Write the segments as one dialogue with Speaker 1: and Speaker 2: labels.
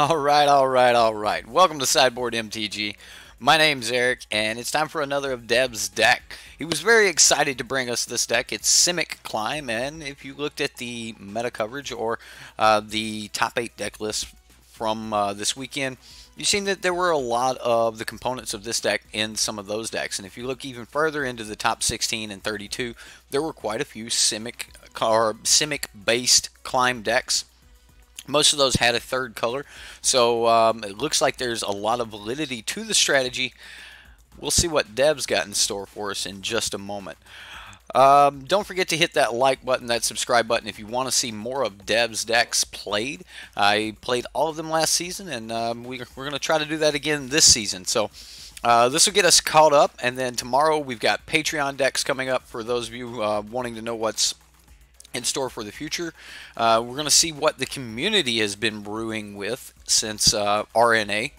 Speaker 1: All right. Welcome to Sideboard MTG. My name's Eric, and it's time for another of Dev's deck. He was very excited to bring us this deck. It's Simic Climb, and if you looked at the meta coverage or the top 8 deck list from this weekend, you've seen that there were a lot of the components of this deck in some of those decks. And if you look even further into the top 16 and 32, there were quite a few Simic-based Climb decks. Most of those had a third color, so it looks like there's a lot of validity to the strategy. We'll see what Dev's got in store for us in just a moment. Don't forget to hit that like button, that subscribe button if you want to see more of Dev's decks played. I played all of them last season, and we're going to try to do that again this season. So this will get us caught up, and then tomorrow we've got Patreon decks coming up for those of you wanting to know what's in store for the future. We're going to see what the community has been brewing with since RNA,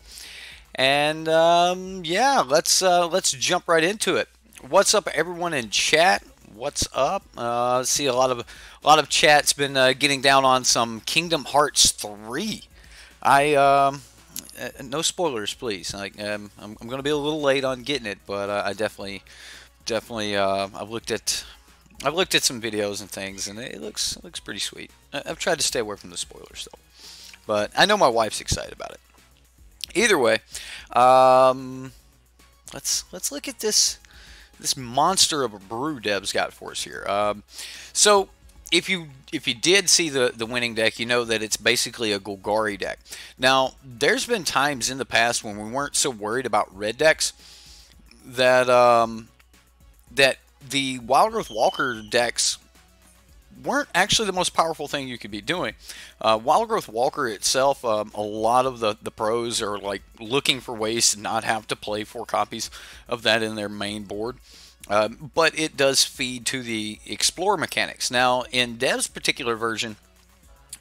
Speaker 1: and yeah, let's jump right into it. What's up, everyone in chat? What's up? See a lot of chat's been getting down on some Kingdom Hearts 3. No spoilers, please. Like I'm going to be a little late on getting it, but I definitely I've looked at some videos and things, and it looks pretty sweet. I've tried to stay away from the spoilers though, but I know my wife's excited about it. Either way, let's look at this monster of a brew Dev's got for us here. So if you did see the winning deck, you know that it's basically a Golgari deck. Now there's been times in the past when we weren't so worried about red decks that the Wildgrowth Walker decks weren't actually the most powerful thing you could be doing. Wildgrowth Walker itself, a lot of the pros are like looking for ways to not have to play 4 copies of that in their main board. But it does feed to the Explore mechanics. Now, in Dev's particular version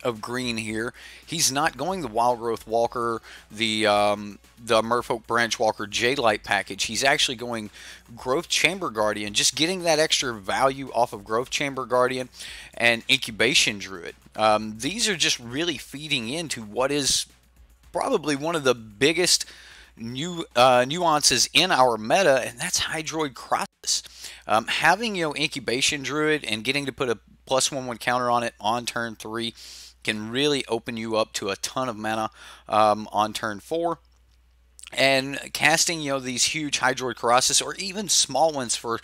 Speaker 1: of green here, he's not going the Wildgrowth Walker, the Merfolk Branch Walker J-Light package. He's actually going Growth Chamber Guardian, just getting that extra value off of Growth Chamber Guardian and Incubation Druid. These are just really feeding into what is probably one of the biggest nuances in our meta, and that's Hydroid Krasis. Having Incubation Druid and getting to put a +1/1 counter on it on turn 3 can really open you up to a ton of mana on turn 4. And casting, these huge Hydroid Krasis, or even small ones for,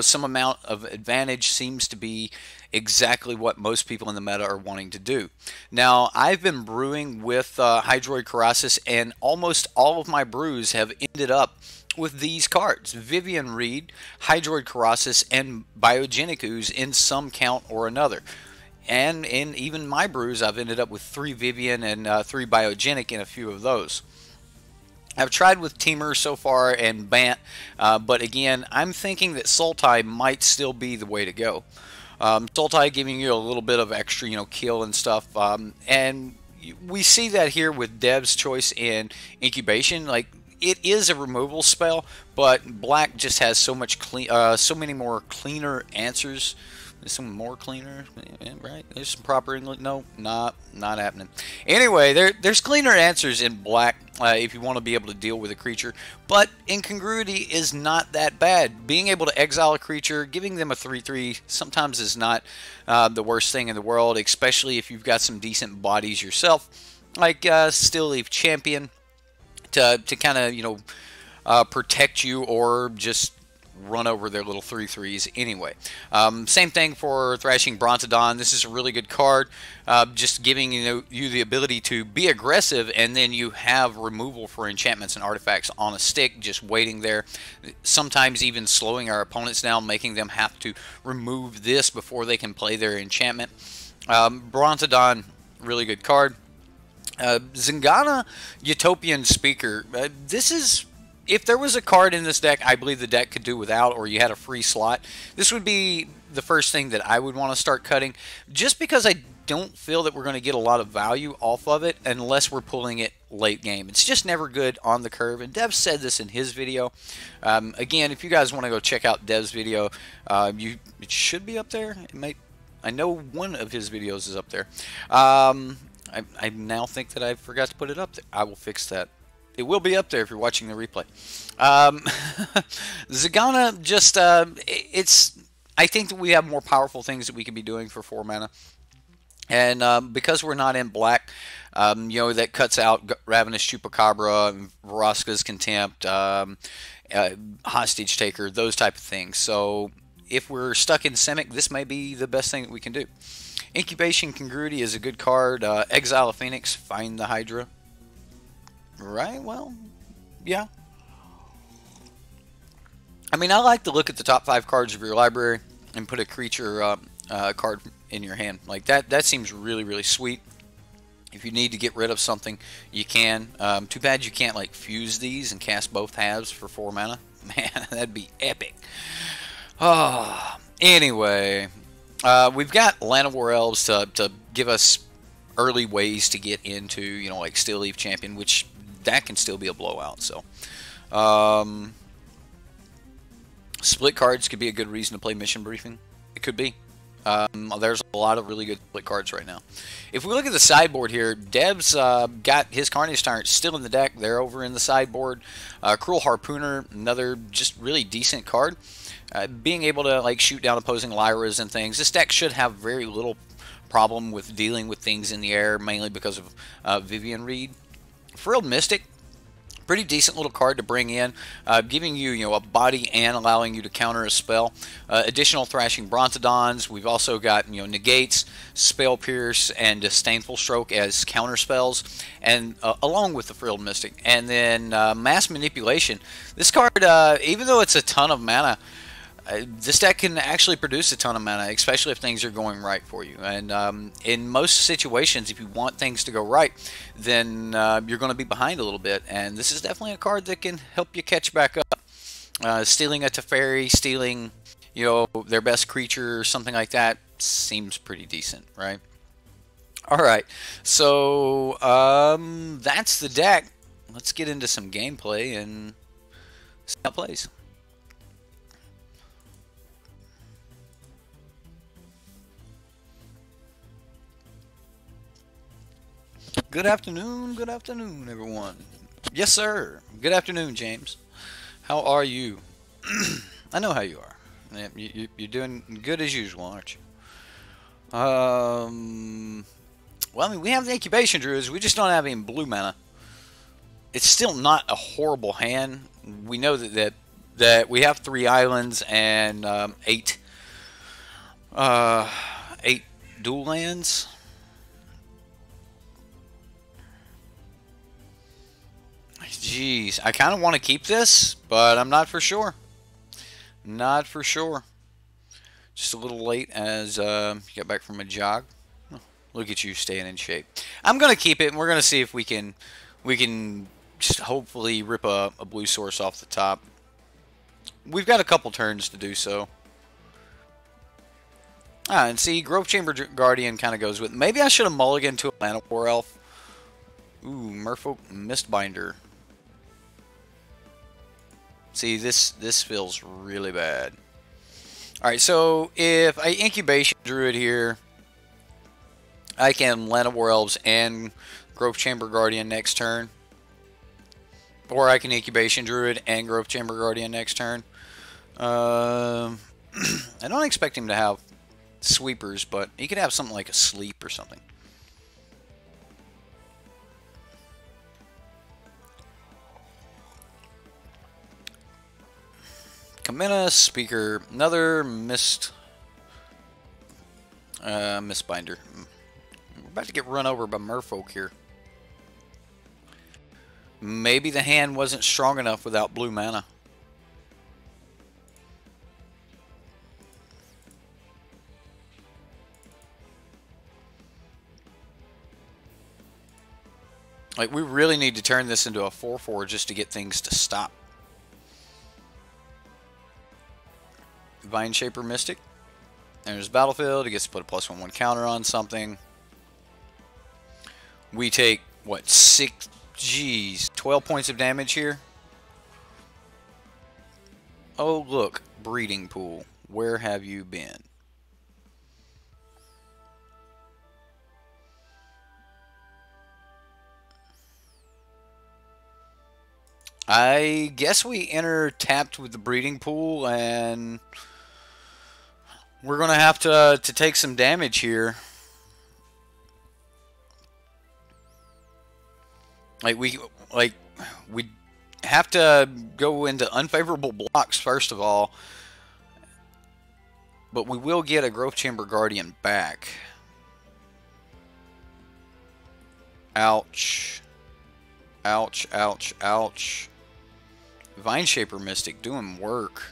Speaker 1: some amount of advantage, seems to be exactly what most people in the meta are wanting to do. Now, I've been brewing with Hydroid Krasis, and almost all of my brews have ended up with these cards: Vivian Reed, Hydroid Krasis, and Biogenic Ooze in some count or another. And in even my brews, I've ended up with 3 Vivian and 3 Biogenic in a few of those. I've tried with Teamer so far and Bant, but again, I'm thinking that Sultai might still be the way to go. Sultai giving you a little bit of extra, kill and stuff, and we see that here with Dev's choice in Incubation. Like, it is a removal spell, but Black just has so many more cleaner answers. There's some more cleaner, right? There's some proper English. No, not happening. Anyway, there's cleaner answers in Black if you want to be able to deal with a creature. But incongruity is not that bad. Being able to exile a creature, giving them a 3/3 sometimes is not the worst thing in the world, especially if you've got some decent bodies yourself, like Still Leaf Champion, to kind of protect you, or just run over their little 3/3s anyway. Same thing for Thrashing Brontodon. This is a really good card, just giving you the ability to be aggressive, and then you have removal for enchantments and artifacts on a stick, just waiting there. Sometimes even slowing our opponents down, making them have to remove this before they can play their enchantment. Brontodon, really good card. Zingana Utopian Speaker. This is, if there was a card in this deck I believe the deck could do without, or you had a free slot, this would be the first thing that I would want to start cutting, just because I don't feel that we're going to get a lot of value off of it unless we're pulling it late game. It's just never good on the curve, and Dev said this in his video. Again, if you guys want to go check out Dev's video, it should be up there. It might, I know one of his videos is up there. I now think that I forgot to put it up there. I will fix that. It will be up there if you're watching the replay. Um, Zagana just it's. I think that we have more powerful things that we could be doing for 4 mana, and because we're not in black, that cuts out Ravenous Chupacabra, Vraska's Contempt, Hostage Taker, those type of things. So if we're stuck in Simic, this may be the best thing that we can do. Incubation Congruity is a good card. Exile a Phoenix, find the Hydra. Right, well, yeah. I mean, I like to look at the top 5 cards of your library and put a creature card in your hand. Like that seems really, really sweet. If you need to get rid of something, you can. Too bad you can't like fuse these and cast both halves for 4 mana. Man, that'd be epic. Oh, anyway, we've got Land of War Elves to give us early ways to get into, like Steel Leaf Champion, which that can still be a blowout. So, split cards could be a good reason to play Mission Briefing. It could be. There's a lot of really good split cards right now. If we look at the sideboard here, Deb's got his Carnage Tyrant still in the deck. They're over in the sideboard. Cruel Harpooner, another just really decent card. Being able to like shoot down opposing Lyras and things. This deck should have very little problem with dealing with things in the air, mainly because of Vivian Reed. Frilled Mystic, pretty decent little card to bring in, giving you a body and allowing you to counter a spell. Additional Thrashing Brontodons. We've also got Negates, Spell Pierce, and Disdainful Stroke as counter spells, and along with the Frilled Mystic. And then Mass Manipulation. This card, even though it's a ton of mana, this deck can actually produce a ton of mana, especially if things are going right for you. And in most situations, if you want things to go right, then you're going to be behind a little bit. And this is definitely a card that can help you catch back up. Stealing a Teferi, stealing their best creature or something like that seems pretty decent, right? All right, so that's the deck. Let's get into some gameplay and see how it plays. Good afternoon, everyone. Yes, sir. Good afternoon, James. How are you? I know how you are. You're doing good as usual, aren't you? Well, I mean, we have the Incubation Druids. We just don't have any blue mana. It's still not a horrible hand. We know that we have 3 islands and 8 dual lands. Jeez, I kind of want to keep this, but I'm not for sure. Not for sure. Just a little late as you got back from a jog. Oh, look at you staying in shape. I'm gonna keep it, and we're gonna see if we can just hopefully rip a blue source off the top. We've got a couple turns to do so. And see, Grove Chamber Guardian kind of goes with. Maybe I should have mulliganed to a Land of War Elf. Ooh, Merfolk Mistbinder. See, this feels really bad. Alright, so if I Incubation Druid here, I can Land of War Elves and Grove Chamber Guardian next turn. Or I can Incubation Druid and Grove Chamber Guardian next turn. I don't expect him to have sweepers, but he could have something like a sleep or something. Kamina, Speaker, another Mistbinder. We're about to get run over by merfolk here. Maybe the hand wasn't strong enough without blue mana. Like, we really need to turn this into a 4/4 just to get things to stop. Vine Shaper Mystic. There's Battlefield. It gets to put a +1/1 counter on something. We take, what, 12 points of damage here? Oh, look. Breeding Pool. Where have you been? I guess we enter tapped with the breeding pool, and we're gonna have to take some damage here. Like we have to go into unfavorable blocks first of all, but we will get a growth chamber guardian back. Ouch. Ouch, ouch, ouch. Vine Shaper Mystic doing work.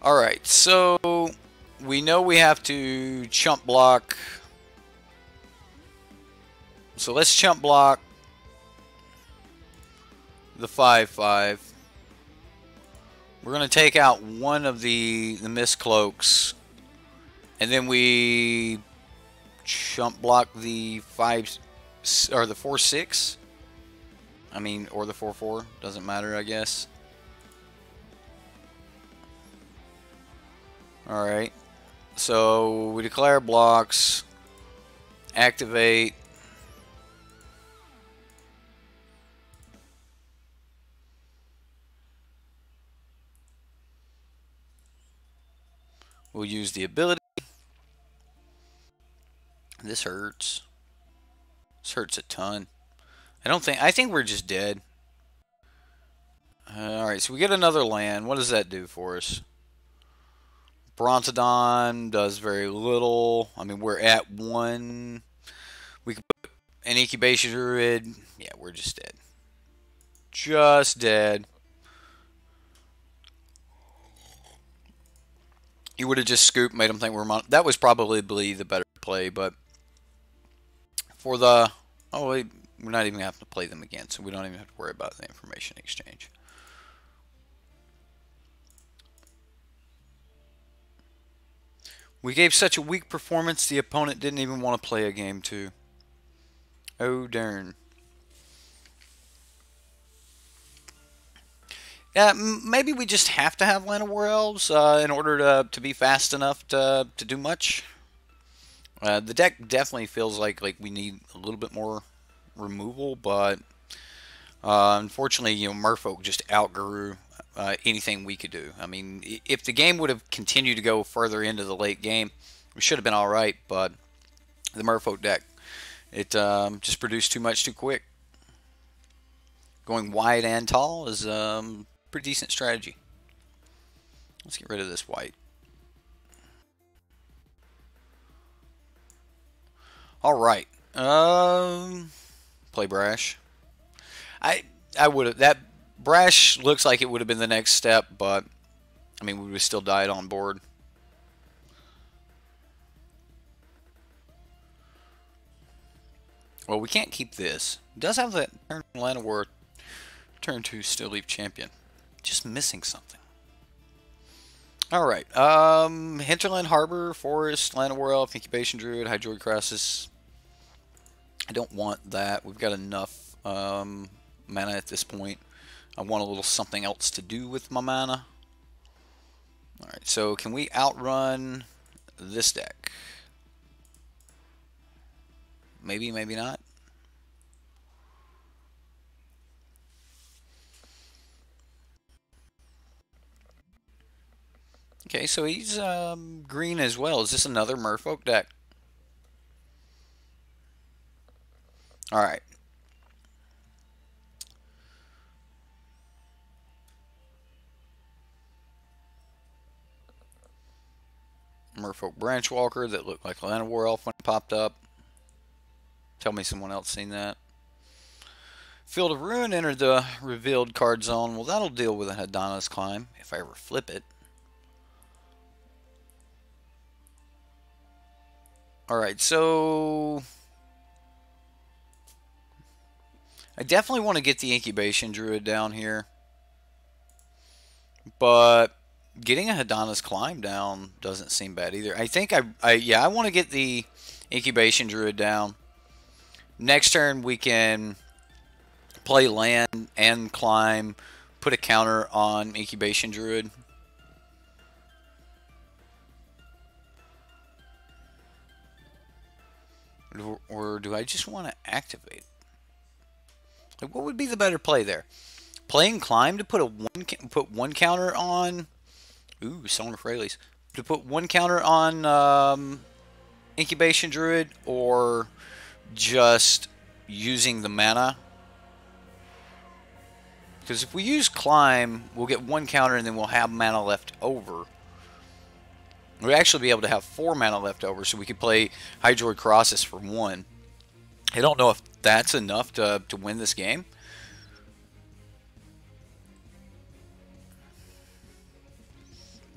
Speaker 1: Alright, so we know we have to chump block. So let's chump block the 5/5. We're going to take out one of the Mist Cloaks, and then we chump block the 5 or the 4/6. I mean, or the 4/4, doesn't matter, I guess. Alright, so we declare blocks, activate. We'll use the ability. This hurts. This hurts a ton. I think we're just dead. Alright, so we get another land. What does that do for us? Brontodon does very little. I mean, we're at 1. We could put an Incubation Druid. Yeah, we're just dead. Just dead. You would have just scooped, made them think we're that was probably the better play, but for the... Oh, wait, we're not even going to have to play them again, so we don't even have to worry about the information exchange. We gave such a weak performance, the opponent didn't even want to play a game 2. Oh, darn. Yeah, maybe we just have to have Land of War Elves in order to be fast enough to do much. The deck definitely feels like we need a little bit more removal, but unfortunately, you know, Merfolk just outgrew anything we could do. I mean, if the game would have continued to go further into the late game, we should have been all right, but the Merfolk deck, it just produced too much too quick. Going wide and tall is pretty decent strategy. Let's get rid of this white. All right. Play Brash. I would have, that Brash looks like it would have been the next step, but I mean, we would have still died on board. Well, we can't keep this. It does have that turn Land of War, turn 2 Still Leaf Champion. Just missing something. Alright. Hinterland Harbor, Forest, Land of War Elf, Incubation Druid, Hydroid Krasis. I don't want that. We've got enough mana at this point. I want a little something else to do with my mana. Alright, so can we outrun this deck? Maybe, maybe not. Okay, so he's green as well. Is this another Merfolk deck? Alright. Merfolk Branchwalker that looked like Land of War Elf when it popped up. Tell me someone else seen that. Field of Ruin entered the revealed card zone. Well, that'll deal with a Hydroid Climb if I ever flip it. Alright, so I definitely want to get the Incubation Druid down here. But getting a Hydroid Climb down doesn't seem bad either. I think I want to get the Incubation Druid down. Next turn we can play land and climb, put a counter on Incubation Druid. Or do I just want to activate? Like, what would be the better play there? Playing Climb to put put one counter on. Ooh, Solar Fraley's. To put one counter on Incubation Druid, or just using the mana? Because if we use Climb, we'll get one counter and then we'll have mana left over. We'll actually be able to have 4 mana left over, so we could play Hydroid Krasis for 1. I don't know if that's enough to win this game.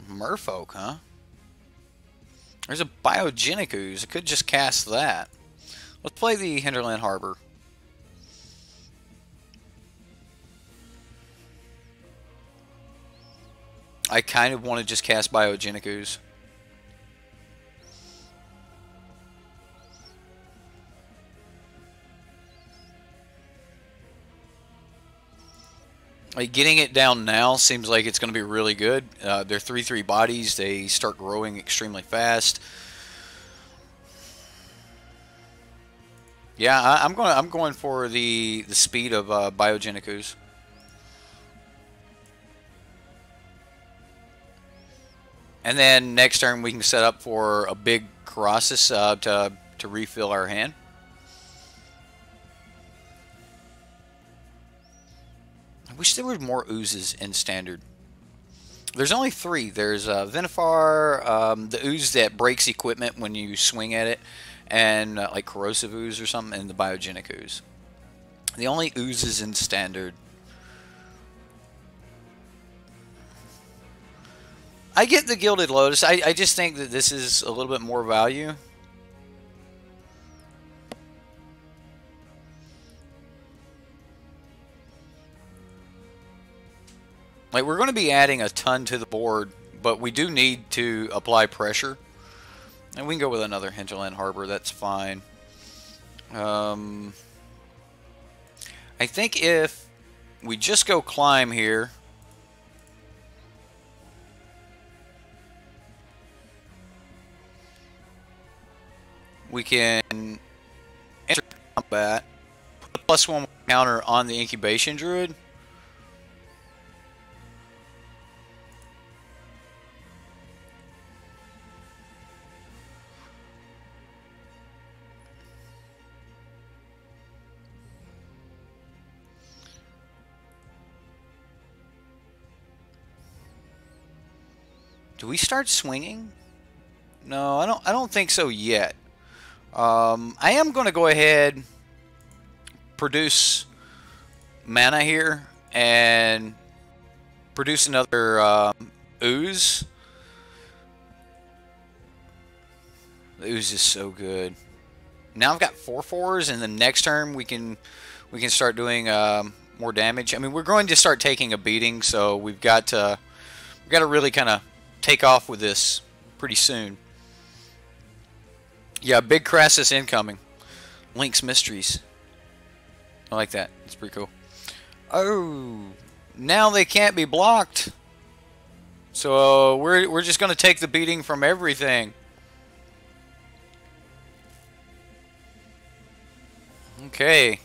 Speaker 1: Merfolk, huh? There's a Biogenic Ooze. I could just cast that. Let's play the Hinterland Harbor. I kind of want to just cast Biogenic Ooze. Like, getting it down now seems like it's going to be really good. They're 3/3 bodies. They start growing extremely fast. Yeah, I'm going for the speed of Biogenic Ooze. And then next turn we can set up for a big Krasis to refill our hand. I wish there were more oozes in Standard. There's only 3. There's Venifar, the ooze that breaks equipment when you swing at it, and like Corrosive Ooze or something, and the Biogenic Ooze. The only oozes in Standard. I get the Gilded Lotus. I just think that this is a little bit more value. Like, we're going to be adding a ton to the board, but we do need to apply pressure. And we can go with another Hinterland Harbor. That's fine. I think if we just go Climb here, we can enter combat, put a +1 counter on the Incubation Druid. Do we start swinging? No, I don't think so yet. I am going to go ahead, produce mana here, and produce another ooze. The ooze is so good. Now I've got 4/4s, and the next turn we can start doing more damage. I mean, we're going to start taking a beating, so we've got to really kind of take off with this pretty soon. Yeah, big Krasis incoming. Link's Mysteries. I like that. It's pretty cool. Oh, now they can't be blocked. So we're just going to take the beating from everything. Okay.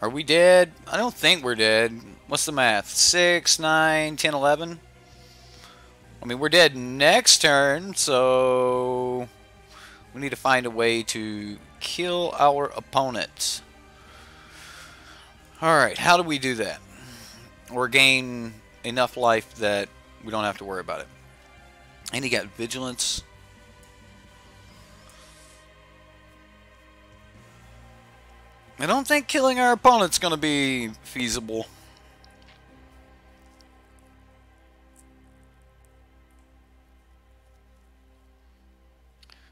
Speaker 1: Are we dead? I don't think we're dead. What's the math? 6, 9, 10, 11? I mean, we're dead next turn, so we need to find a way to kill our opponents. Alright, how do we do that? Or gain enough life that we don't have to worry about it. And he got Vigilance. I don't think killing our opponent's going to be feasible.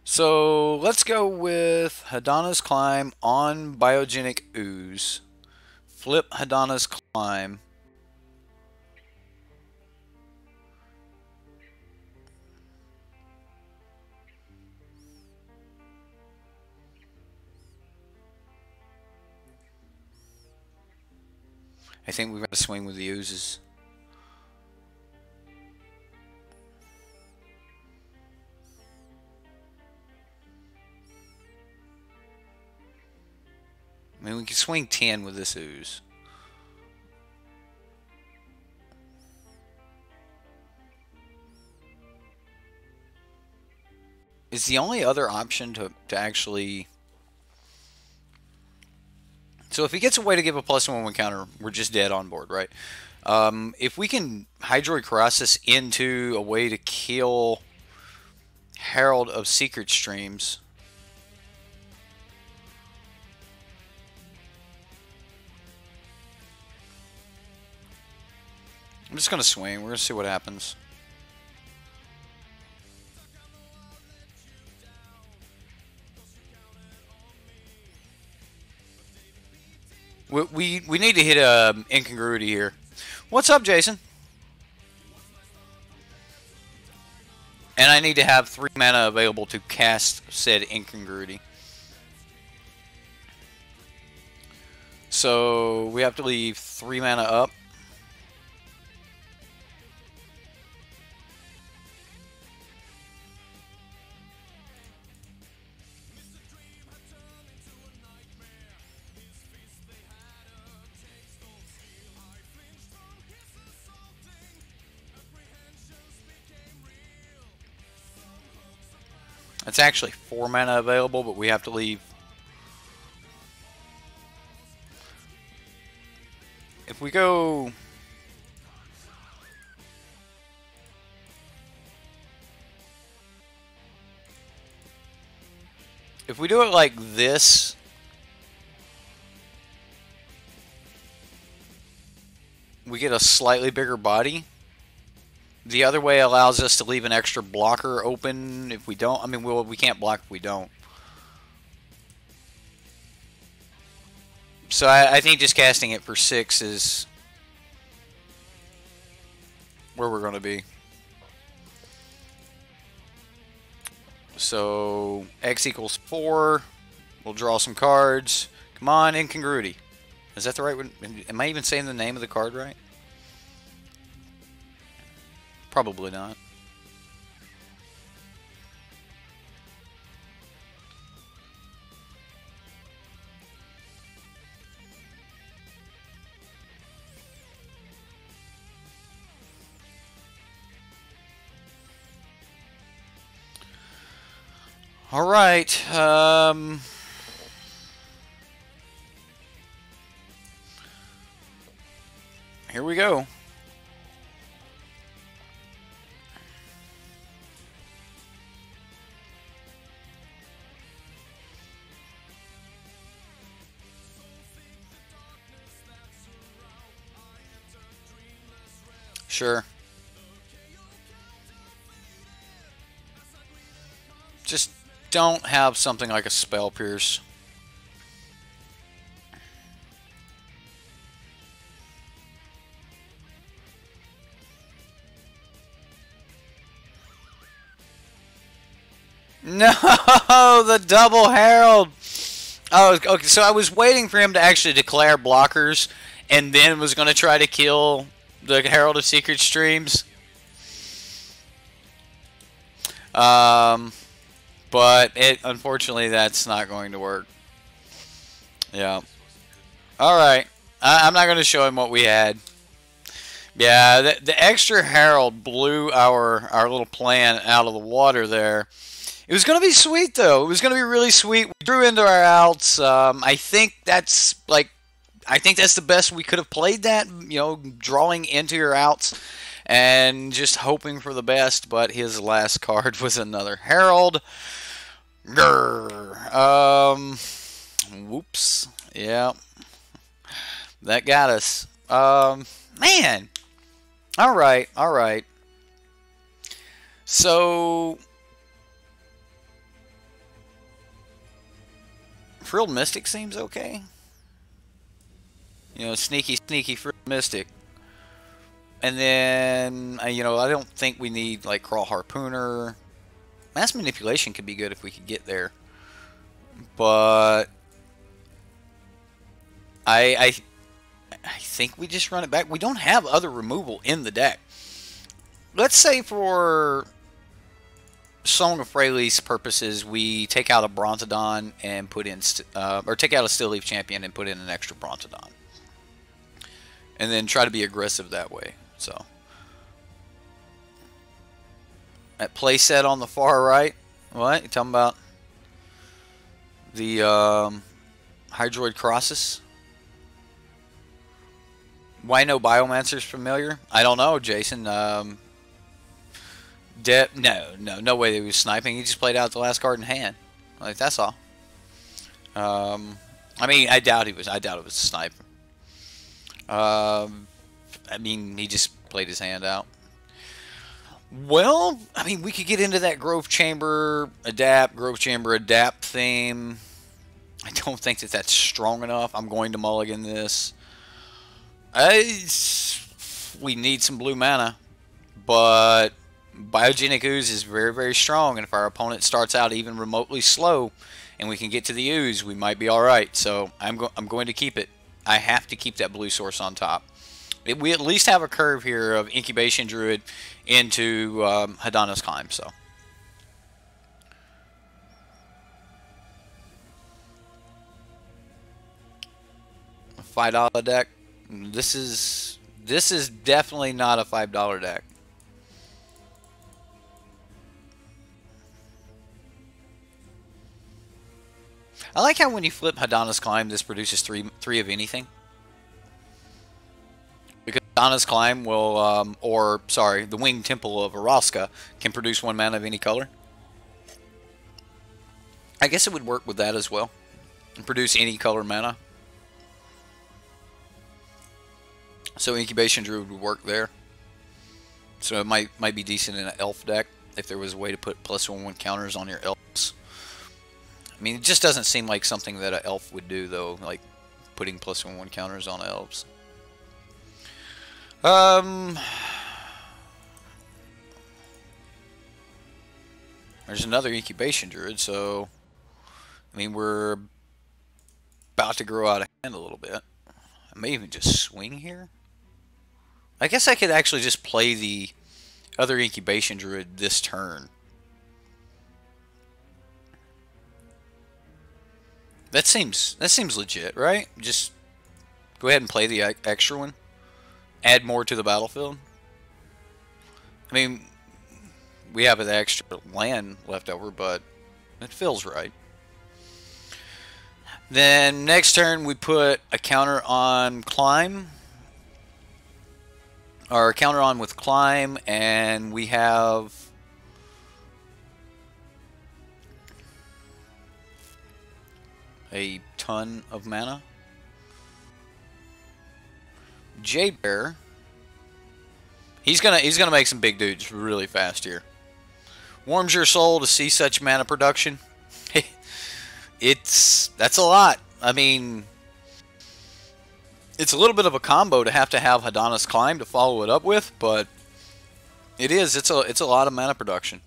Speaker 1: So let's go with Hadana's Climb on Biogenic Ooze. Flip Hadana's Climb. I think we've got to swing with the oozes. we can swing 10 with this ooze. Is the only other option to actually... So if he gets a way to give a +1/+1 counter, we're just dead on board, right? If we can Hydroid Krasis into a way to kill Herald of Secret Streams... I'm just going to swing. We're going to see what happens. We need to hit a incongruity here. What's up, Jason? And I need to have 3 mana available to cast said incongruity. So we have to leave 3 mana up. It's actually 4 mana available, but we have to leave. If we go... If we do it like this... we get a slightly bigger body. The other way allows us to leave an extra blocker open if we don't. I mean, we can't block if we don't. So I think just casting it for 6 is where we're going to be. So X equals 4. We'll draw some cards. Come on, incongruity. Is that the right one? Am I even saying the name of the card right? Probably not. All right. Here we go. Sure. Just don't have something like a Spell Pierce. No, the double Herald. Oh, okay. So I was waiting for him to actually declare blockers, and then was going to try to kill the Herald of Secret Streams. But unfortunately, that's not going to work. Yeah. All right. I'm not going to show him what we had. Yeah, the extra Herald blew our little plan out of the water there. It was going to be sweet, though. It was going to be really sweet. We drew into our outs. I think that's the best we could have played that, you know, drawing into your outs and just hoping for the best, but his last card was another Herald. Grr. Whoops. Yeah. That got us. Man. All right. All right. So... Frilled Mystic seems okay. You know, sneaky Frilled Mystic. And then, you know, I don't think we need, like, Crawl Harpooner. Mass Manipulation could be good if we could get there. But... I think we just run it back. We don't have other removal in the deck. Let's say for... Song of Freyalise purposes, we take out a Brontodon and put in, or take out a Still Leaf Champion and put in an extra Brontodon. And then try to be aggressive that way. So, at playset on the far right, what? You talking about the Hydroid Krasis? Why no Biomancer's familiar? I don't know, Jason. No way that he was sniping. He just played out the last card in hand. Like, that's all. I mean, I doubt it was a sniper. I mean, he just played his hand out. Well, I mean, we could get into that Grove Chamber adapt theme. I don't think that that's strong enough. I'm going to mulligan this. We need some blue mana, but Biogenic Ooze is very, very strong, and if our opponent starts out even remotely slow and we can get to the Ooze, we might be alright. So I'm going to keep it. I have to keep that blue source on top. We at least have a curve here of Incubation Druid into Hydroid Climb. So a $5 deck. This is definitely not a $5 deck. I like how when you flip Hydroid Climb, this produces three of anything. Because Hydroid Climb will, the Winged Temple of Araska can produce 1 mana of any color. I guess it would work with that as well. And produce any color mana. So Incubation Druid would work there. So it might be decent in an elf deck if there was a way to put +1/+1 counters on your elves. I mean, it just doesn't seem like something that an elf would do, though, like putting +1/+1 counters on elves. There's another Incubation Druid, so I mean, we're about to grow out of hand a little bit. I may even just swing here. I guess I could actually just play the other Incubation Druid this turn. That seems legit, right? Just go ahead and play the extra one. Add more to the battlefield. I mean, we have an extra land left over, but it feels right. Then next turn we put a counter on Climb. Or a counter on with Climb, and we have a ton of mana. J-Bear. He's gonna make some big dudes really fast here. Warms your soul to see such mana production. That's a lot. I mean, it's a little bit of a combo to have Hydroid Climb to follow it up with, but it's a lot of mana production.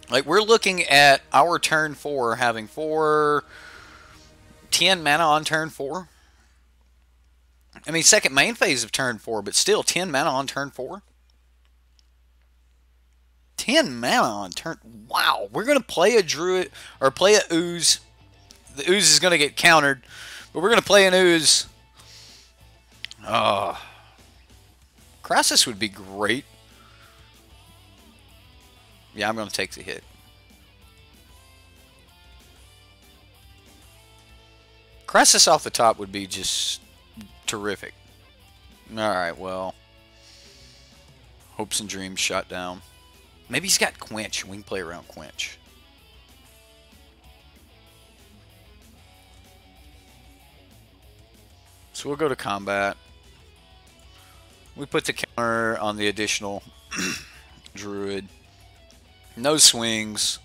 Speaker 1: Like, we're looking at our turn 4 having 10 mana on turn 4. I mean, second main phase of turn 4, but still 10 mana on turn 4. 10 mana on turn. Wow, we're gonna play a Druid or play a Ooze. The Ooze is gonna get countered, but we're gonna play an Ooze. Krasis would be great. Yeah, I'm gonna take the hit. Krasis off the top would be just terrific. Alright, well. Hopes and dreams shot down. Maybe he's got Quench. We can play around Quench. So we'll go to combat. We put the counter on the additional Druid. No swings.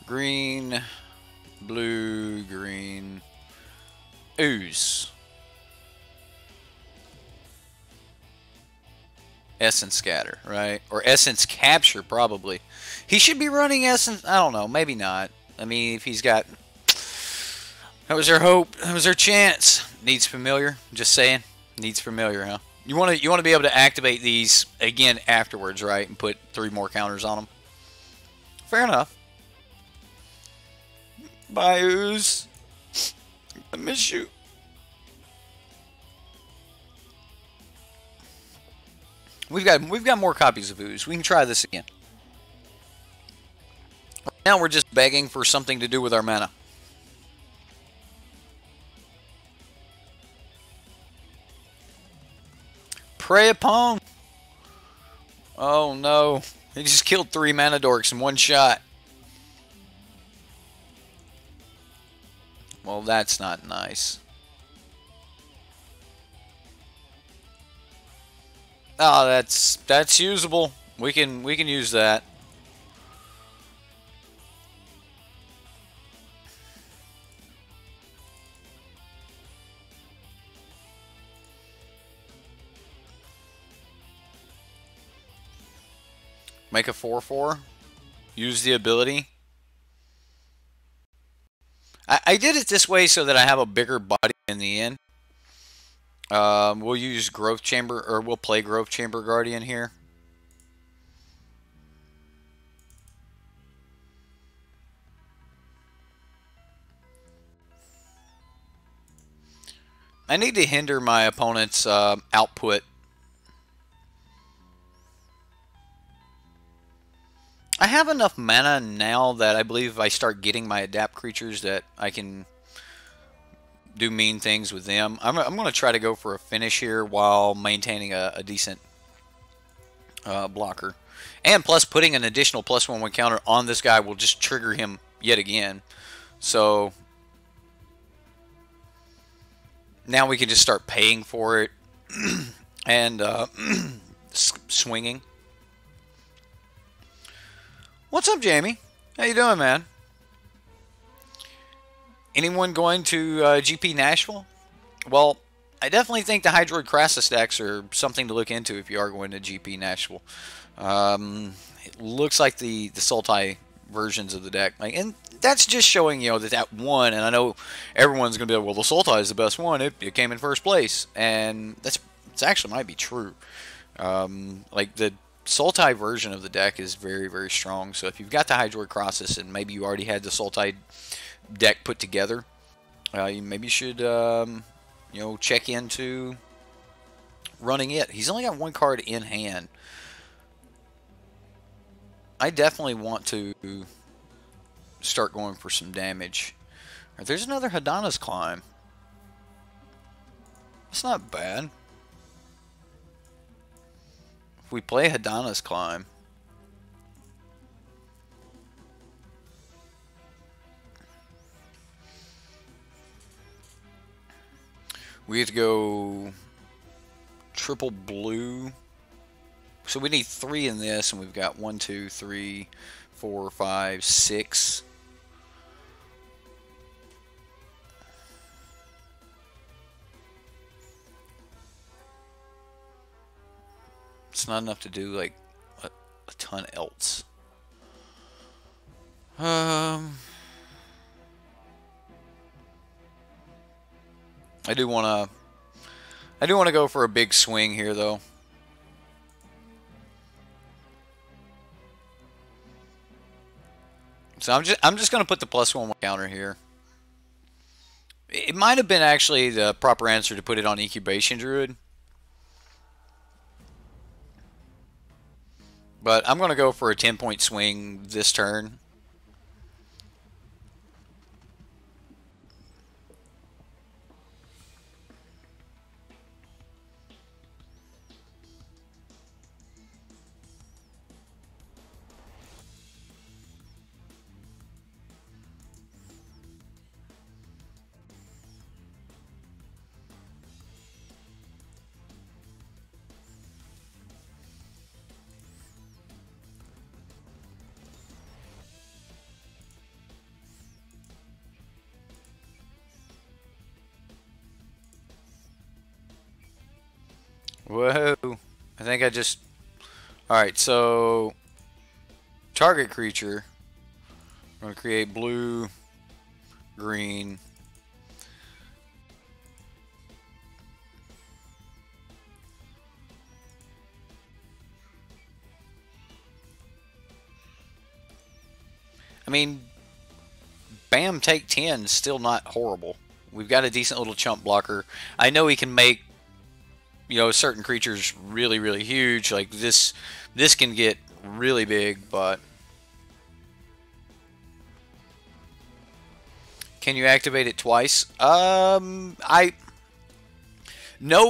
Speaker 1: Green, blue, green, Ooze. Essence Scatter, right? Or Essence Capture, probably. He should be running Essence. I don't know. Maybe not. I mean, if he's got... That was our hope. That was our chance. Needs Familiar. Just saying. Needs Familiar, huh? You want to be able to activate these again afterwards, right? And put 3 more counters on them. Fair enough. Bye, Ooze. I miss you. We've got more copies of Ooze. We can try this again. Right now we're just begging for something to do with our mana. Prey upon. Oh no. He just killed 3 mana dorks in one shot. Well, that's not nice. Oh, that's usable. We can use that. Make a 4/4. Use the ability. I did it this way so that I have a bigger body in the end. We'll use Growth Chamber, or we'll play Growth Chamber Guardian here. I need to hinder my opponent's output. I have enough mana now that I believe if I start getting my adapt creatures that I can do mean things with them. I'm going to try to go for a finish here while maintaining a decent blocker. And plus putting an additional +1/+1 counter on this guy will just trigger him yet again. So now we can just start paying for it and swinging. What's up, Jamie? How you doing, man? Anyone going to GP Nashville? Well, I definitely think the Hydroid Krasis decks are something to look into if you are going to GP Nashville. It looks like the Sultai versions of the deck, and that's just showing that one. And I know everyone's going to be like, well, the Sultai is the best one. It came in first place, and it actually might be true. Like the Sultai version of the deck is very, very strong. So if you've got the Hydroid Krasis and maybe you already had the Sultai deck put together, you maybe should check into running it. He's only got 1 card in hand. I definitely want to start going for some damage. There's another Hydroid Climb. That's not bad. If we play Hydroid Climb, we have to go triple blue. So we need 3 in this, and we've got 1, 2, 3, 4, 5, 6. It's not enough to do like a ton else. I do want to go for a big swing here, though. So I'm just going to put the +1/+1 counter here. It might have been actually the proper answer to put it on Incubation Druid. But I'm going to go for a 10-point swing this turn. Whoa. I think I just... Alright, so... Target creature. I'm going to create blue, green. I mean, bam, take 10 is still not horrible. We've got a decent little chump blocker. I know he can make, you know, certain creatures really, really huge. Like this can get really big, but can you activate it twice? No,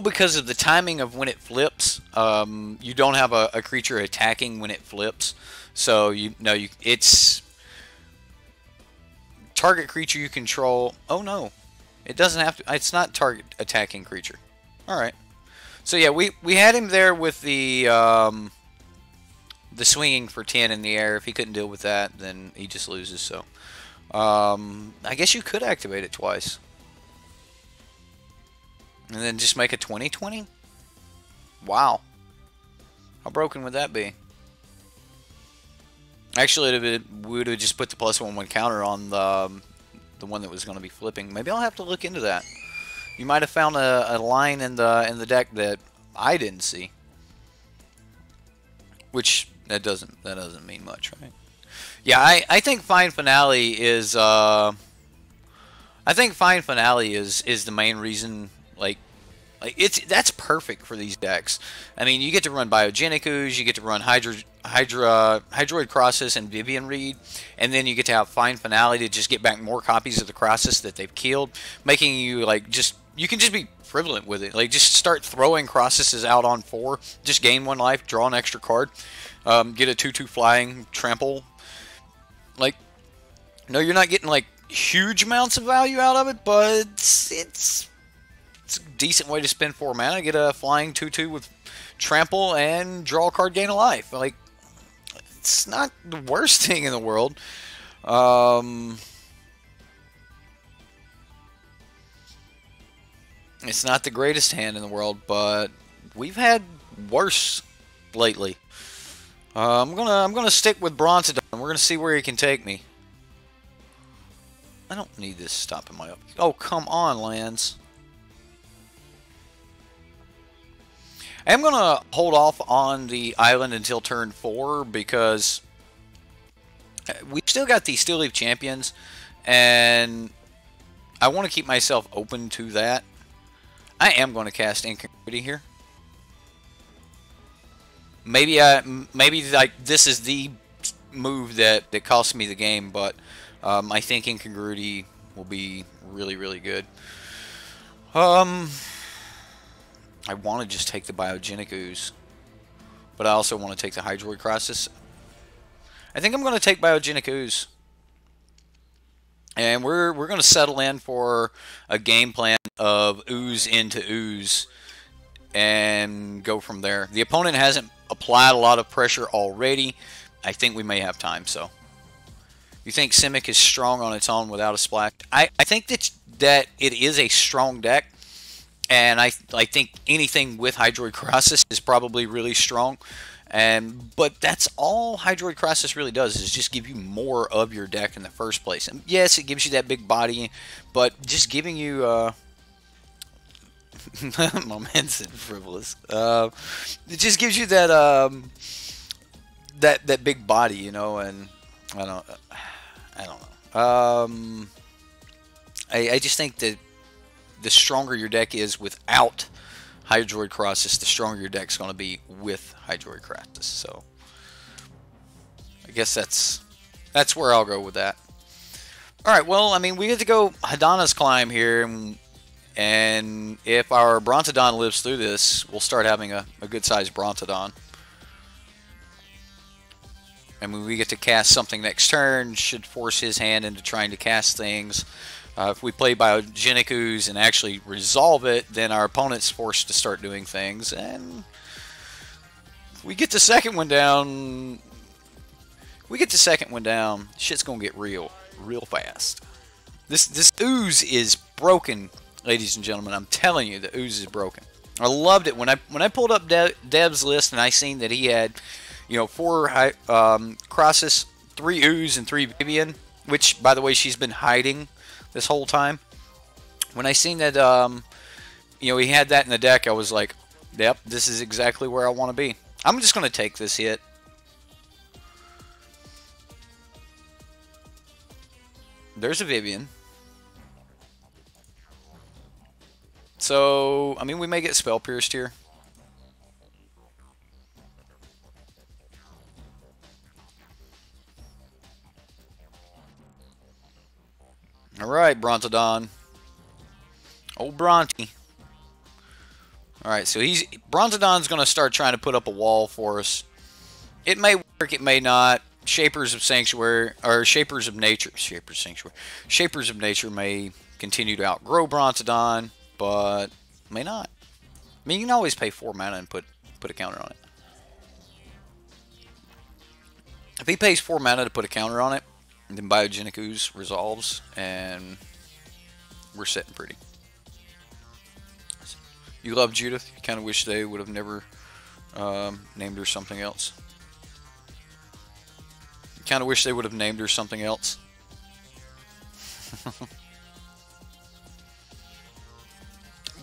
Speaker 1: because of the timing of when it flips. You don't have a creature attacking when it flips, so it's target creature you control. Oh no, it doesn't have to. It's not target attacking creature. All right. So yeah, we had him there with the swinging for 10 in the air. If he couldn't deal with that, then he just loses. So I guess you could activate it twice. And then just make a 20/20? Wow. How broken would that be? Actually, we would have just put the +1/+1 counter on the one that was going to be flipping. Maybe I'll have to look into that. You might have found a line in the deck that I didn't see. Which that doesn't mean much, right? Yeah, I think Fine Finale is the main reason. That's perfect for these decks. I mean, you get to run Biogenic Ooze, you get to run Hydroid Krasis and Vivian Reed, and then you get to have Fine Finale to just get back more copies of the Krasis that they've killed, making you you can just be prevalent with it. Like, just start throwing Krasises out on 4, just gain 1 life, draw an extra card, get a 2/2 flying, trample. Like, no, you're not getting like huge amounts of value out of it, but it's a decent way to spend 4 mana, get a flying 2/2 with trample, and draw a card, gain a life. Like, it's not the worst thing in the world. It's not the greatest hand in the world, but we've had worse lately. I'm gonna stick with Brontodon. We're gonna see where he can take me. I don't need this stopping my up. Oh, come on, lands. I'm going to hold off on the island until turn 4 because we still got these Steel Leaf Champions, and I want to keep myself open to that. I am going to cast Incongruity here. Maybe like this is the move that costs me the game, but I think Incongruity will be really, really good. I want to just take the Biogenic Ooze, but I also want to take the Hydroid Krasis. I think I'm going to take Biogenic Ooze. And we're going to settle in for a game plan of ooze into ooze and go from there. The opponent hasn't applied a lot of pressure already. I think we may have time, so. You think Simic is strong on its own without a splash? I think that it is a strong deck. And I think anything with Hydroid Krasis is probably really strong. But that's all Hydroid Krasis really does, is just give you more of your deck in the first place. And yes, it gives you that big body, but just giving you my man said frivolous. It just gives you that that big body, you know, and I don't know. I just think that the stronger your deck is without Hydroid Krasis, the stronger your deck's going to be with Hydroid Krasis. So I guess that's where I'll go with that. All right, well, I mean, we get to go Hadana's Climb here, and if our Brontodon lives through this, we'll start having a good-sized Brontodon. And when we get to cast something next turn, should force his hand into trying to cast things. If we play Biogenic Ooze and actually resolve it, then our opponent's forced to start doing things. And if we get the second one down, shit's going to get real fast. This Ooze is broken, ladies and gentlemen. I'm telling you, the Ooze is broken. I loved it. When I pulled up Dev's list and I seen that he had, you know, 4 Krasis, 3 Ooze, and 3 Vivian, which, by the way, she's been hiding this whole time. When I seen that, you know, he had that in the deck, I was like, yep, this is exactly where I want to be. I'm just going to take this hit. There's a Vivian. So, I mean, we may get spell pierced here. Alright, Brontodon. Old Bronte. Alright, so Brontodon's going to start trying to put up a wall for us. It may work, it may not. Shapers of Sanctuary, or Shapers of Nature, Shapers of Nature may continue to outgrow Brontodon, but may not. I mean, you can always pay 4 mana and put a counter on it. If he pays 4 mana to put a counter on it, then Biogenic Ooze resolves, and we're sitting pretty. You love Judith. You kind of wish they would have never named her something else. You kind of wish they would have named her something else.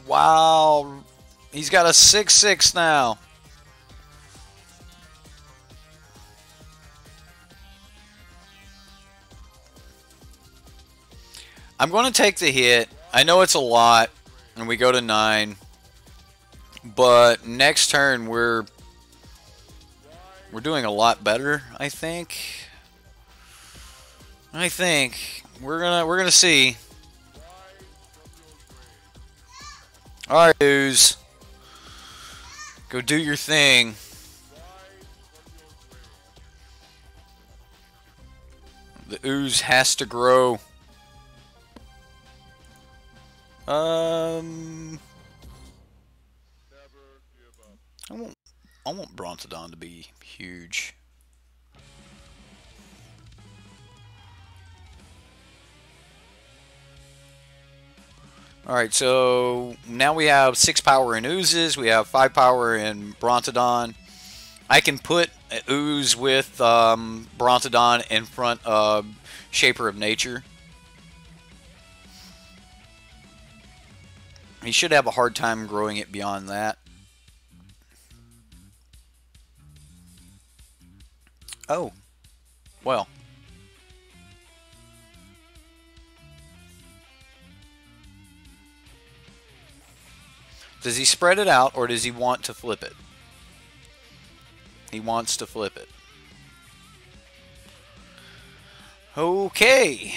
Speaker 1: Wow. He's got a 6/6 now. I'm going to take the hit. I know it's a lot, and we go to 9. But next turn we're doing a lot better, I think. We're gonna see. Alright, Ooze. Go do your thing. The Ooze has to grow. I want Brontodon to be huge. Alright, so now we have 6 power in Oozes, we have 5 power in Brontodon. I can put Ooze with Brontodon in front of Shaper of Nature. He should have a hard time growing it beyond that. Oh, well. Does he spread it out, or does he want to flip it? He wants to flip it. Okay.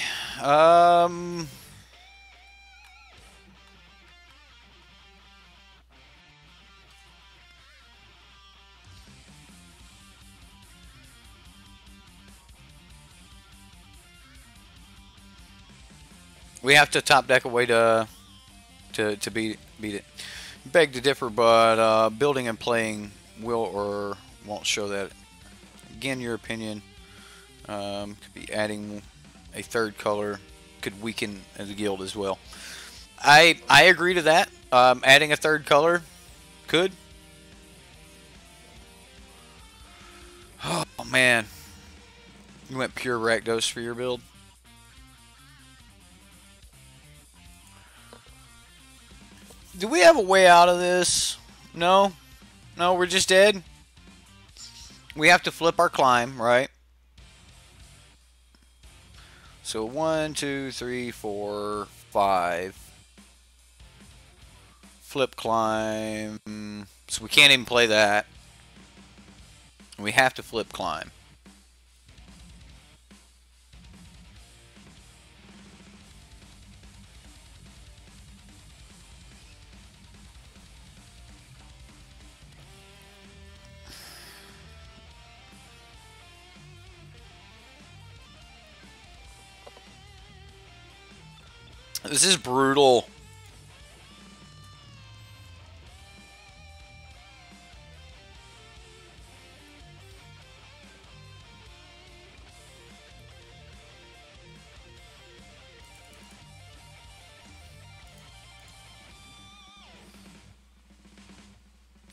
Speaker 1: We have to top deck a way to beat it. Beg to differ, but building and playing will or won't show that. Again, your opinion. Could be adding a third color could weaken the guild as well. I agree to that. Adding a third color could. Oh man, you went pure Rakdos for your build. Do we have a way out of this? No? No, we're just dead? We have to flip our climb, right? So 1, 2, 3, 4, 5. Flip climb. So we can't even play that. We have to flip climb. This is brutal.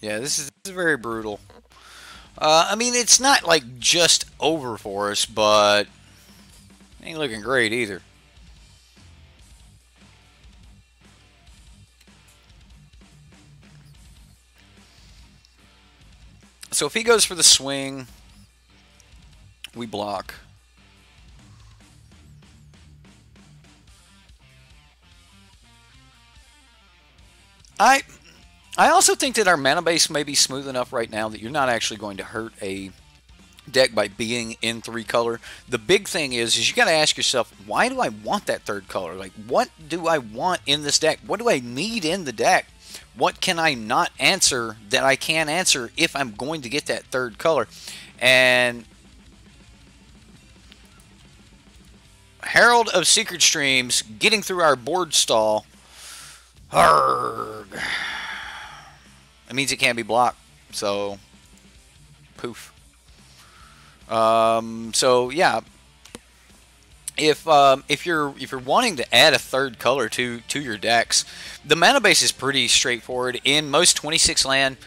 Speaker 1: Yeah, this is very brutal. I mean, it's not like just over for us, but it ain't looking great either. So if he goes for the swing, we block. I I also think that our mana base may be smooth enough right now that you're not actually going to hurt a deck by being in 3-color. The big thing is you got to ask yourself, why do I want that 3rd color? Like, what do I want in this deck? What do I need in the deck? What can I not answer that I can answer if I'm going to get that 3rd color? And Herald of Secret Streams getting through our board stall. Arrgh. It means it can't be blocked. So, poof. So yeah, if you're wanting to add a 3rd color to your decks, the mana base is pretty straightforward. In most 26 land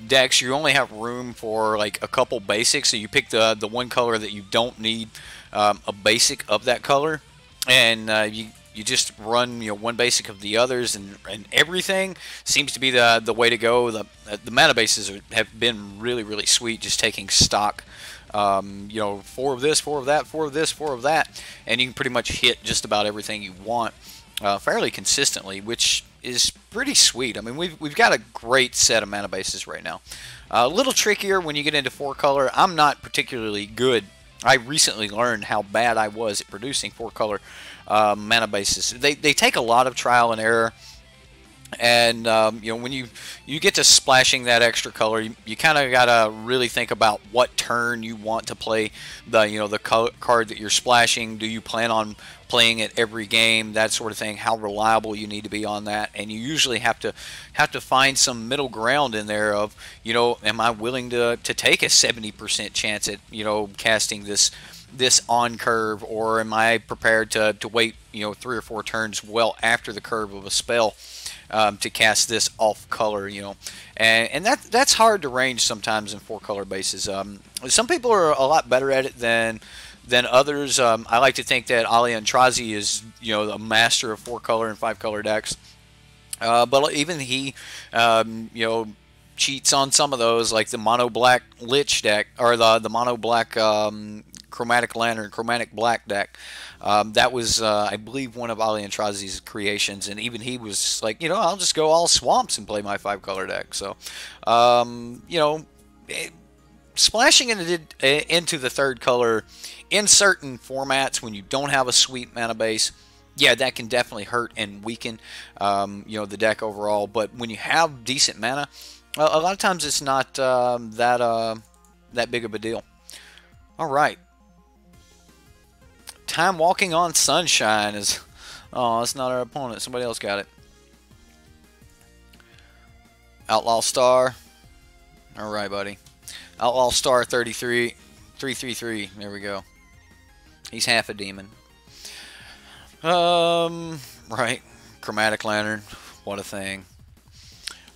Speaker 1: decks, you only have room for like a couple basics. So you pick the one color that you don't need a basic of that color, and you just run one basic of the others, and everything seems to be the way to go. The mana bases have been really sweet, just taking stock. 4 of this, 4 of that, 4 of this, 4 of that, and you can pretty much hit just about everything you want fairly consistently, which is pretty sweet. I mean, we've got a great set of mana bases right now. A little trickier when you get into 4-color. I'm not particularly good. I recently learned how bad I was at producing 4-color mana bases. They take a lot of trial and error. And when you get to splashing that extra color, you kind of gotta really think about what turn you want to play the card that you're splashing. Do you plan on playing it every game? That sort of thing. How reliable you need to be on that, and you usually have to find some middle ground in there of am I willing to take a 70% chance at casting this on curve, or am I prepared to wait 3 or 4 turns well after the curve of a spell to cast this off color, and that's hard to range sometimes in 4-color bases. Some people are a lot better at it than others. I like to think that Ali Antrazi is a master of 4-color and 5-color decks, but even he cheats on some of those, like the mono black Lich deck, or the mono black Chromatic Lantern, Chromatic Black deck. That was, I believe, one of Ali Antrazi's creations, and even he was like, I'll just go all swamps and play my 5-color deck. So, splashing into the 3rd color in certain formats when you don't have a sweet mana base, yeah, that can definitely hurt and weaken, the deck overall. But when you have decent mana, a lot of times it's not that big of a deal. All right. Time Walking on Sunshine is... Oh, that's not our opponent. Somebody else got it. Outlaw Star. Alright, buddy. Outlaw Star 33. 333. There we go. He's half a demon. Right. Chromatic Lantern. What a thing.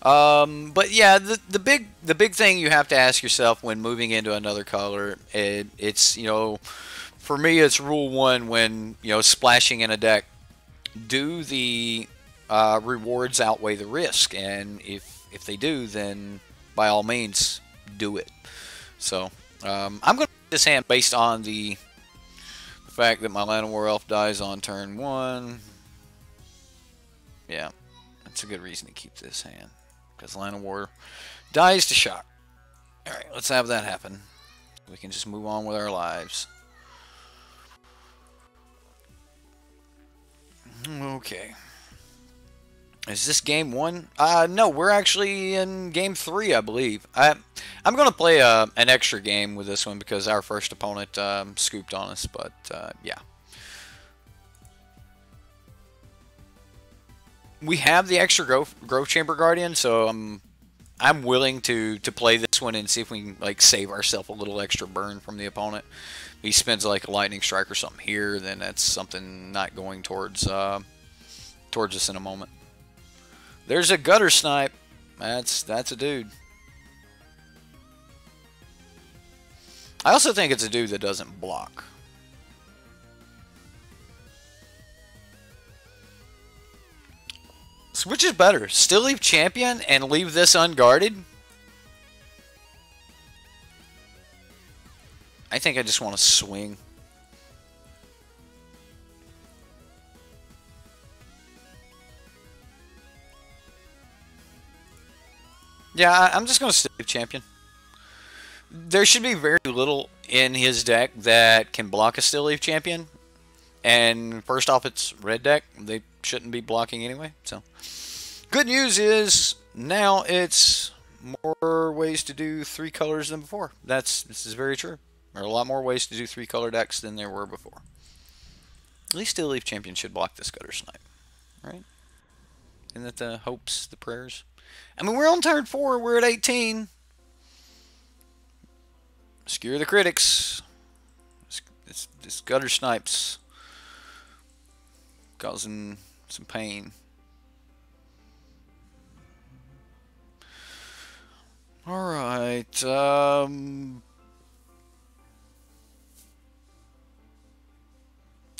Speaker 1: But yeah, the big thing you have to ask yourself when moving into another color, it's for me, it's rule 1 when splashing in a deck. Do the rewards outweigh the risk? And if they do, then by all means do it. So I'm going to put this hand based on the fact that my Llanowar Elf dies on turn 1. Yeah, that's a good reason to keep this hand, because Llanowar dies to shock. All right, let's have that happen. We can just move on with our lives. Okay. Is this game 1? No, we're actually in game 3, I believe. I'm going to play an extra game with this one because our first opponent scooped on us, but yeah. We have the extra Growth Chamber Guardian, so I'm willing to play this one and see if we can save ourselves a little extra burn from the opponent. He spends like a lightning strike or something here, then that's something not going towards us in a moment. There's a gutter snipe. That's a dude. I also think it's a dude that doesn't block. So which is better? Still leave champion and leave this unguarded? I think I just want to swing. Yeah, I'm just going to save champion. There should be very little in his deck that can block a still leaf champion. And first off, it's red deck. They shouldn't be blocking anyway. So, good news is now it's more ways to do 3 colors than before. This is very true. There are a lot more ways to do 3 color decks than there were before. At least still leaf champion should block this gutter snipe, right? Isn't that the hopes, the prayers? I mean, we're on turn 4. We're at 18. Skewer the critics. This gutter snipes causing some pain. Alright,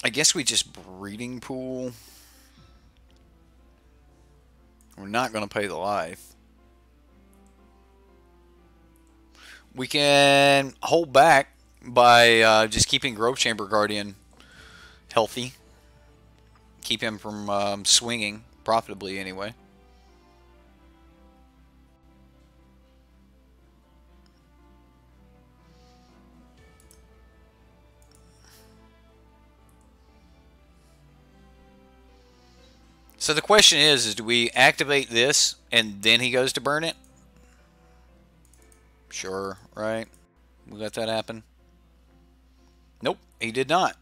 Speaker 1: I guess we just breeding pool. We're not going to pay the life. We can hold back by just keeping Grove Chamber Guardian healthy. Keep him from swinging profitably anyway. So the question is do we activate this and then he goes to burn it? Sure, right? We let that happen. Nope, he did not.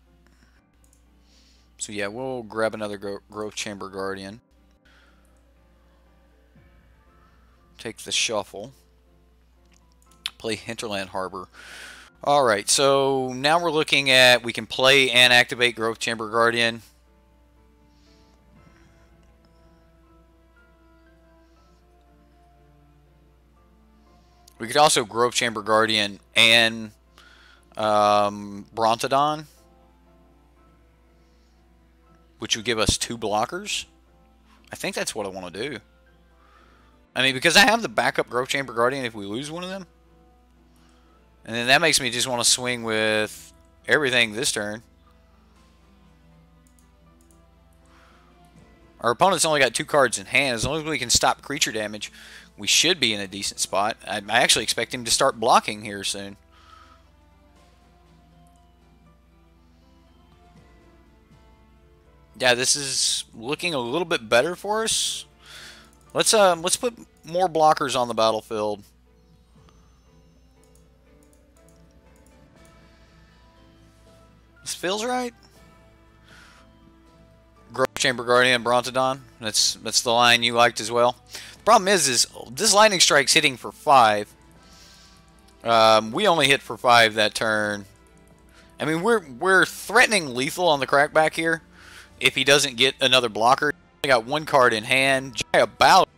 Speaker 1: So yeah, we'll grab another Growth Chamber Guardian. Take the shuffle. Play Hinterland Harbor. Alright, so now we're looking at we can play and activate Growth Chamber Guardian. We could also Grove Chamber Guardian and Brontodon, which would give us 2 blockers. I think that's what I want to do. I mean, because I have the backup Grove Chamber Guardian if we lose one of them. And then that makes me just want to swing with everything this turn. Our opponent's only got 2 cards in hand. As long as we can stop creature damage, we should be in a decent spot. I actually expect him to start blocking here soon. Yeah, this is looking a little bit better for us. Let's put more blockers on the battlefield. This feels right. Grove Chamber Guardian, Brontodon. That's the line you liked as well. The problem is this lightning strike's hitting for 5. We only hit for 5 that turn. I mean, we're threatening lethal on the crackback here. If he doesn't get another blocker, I got 1 card in hand. Jaya about.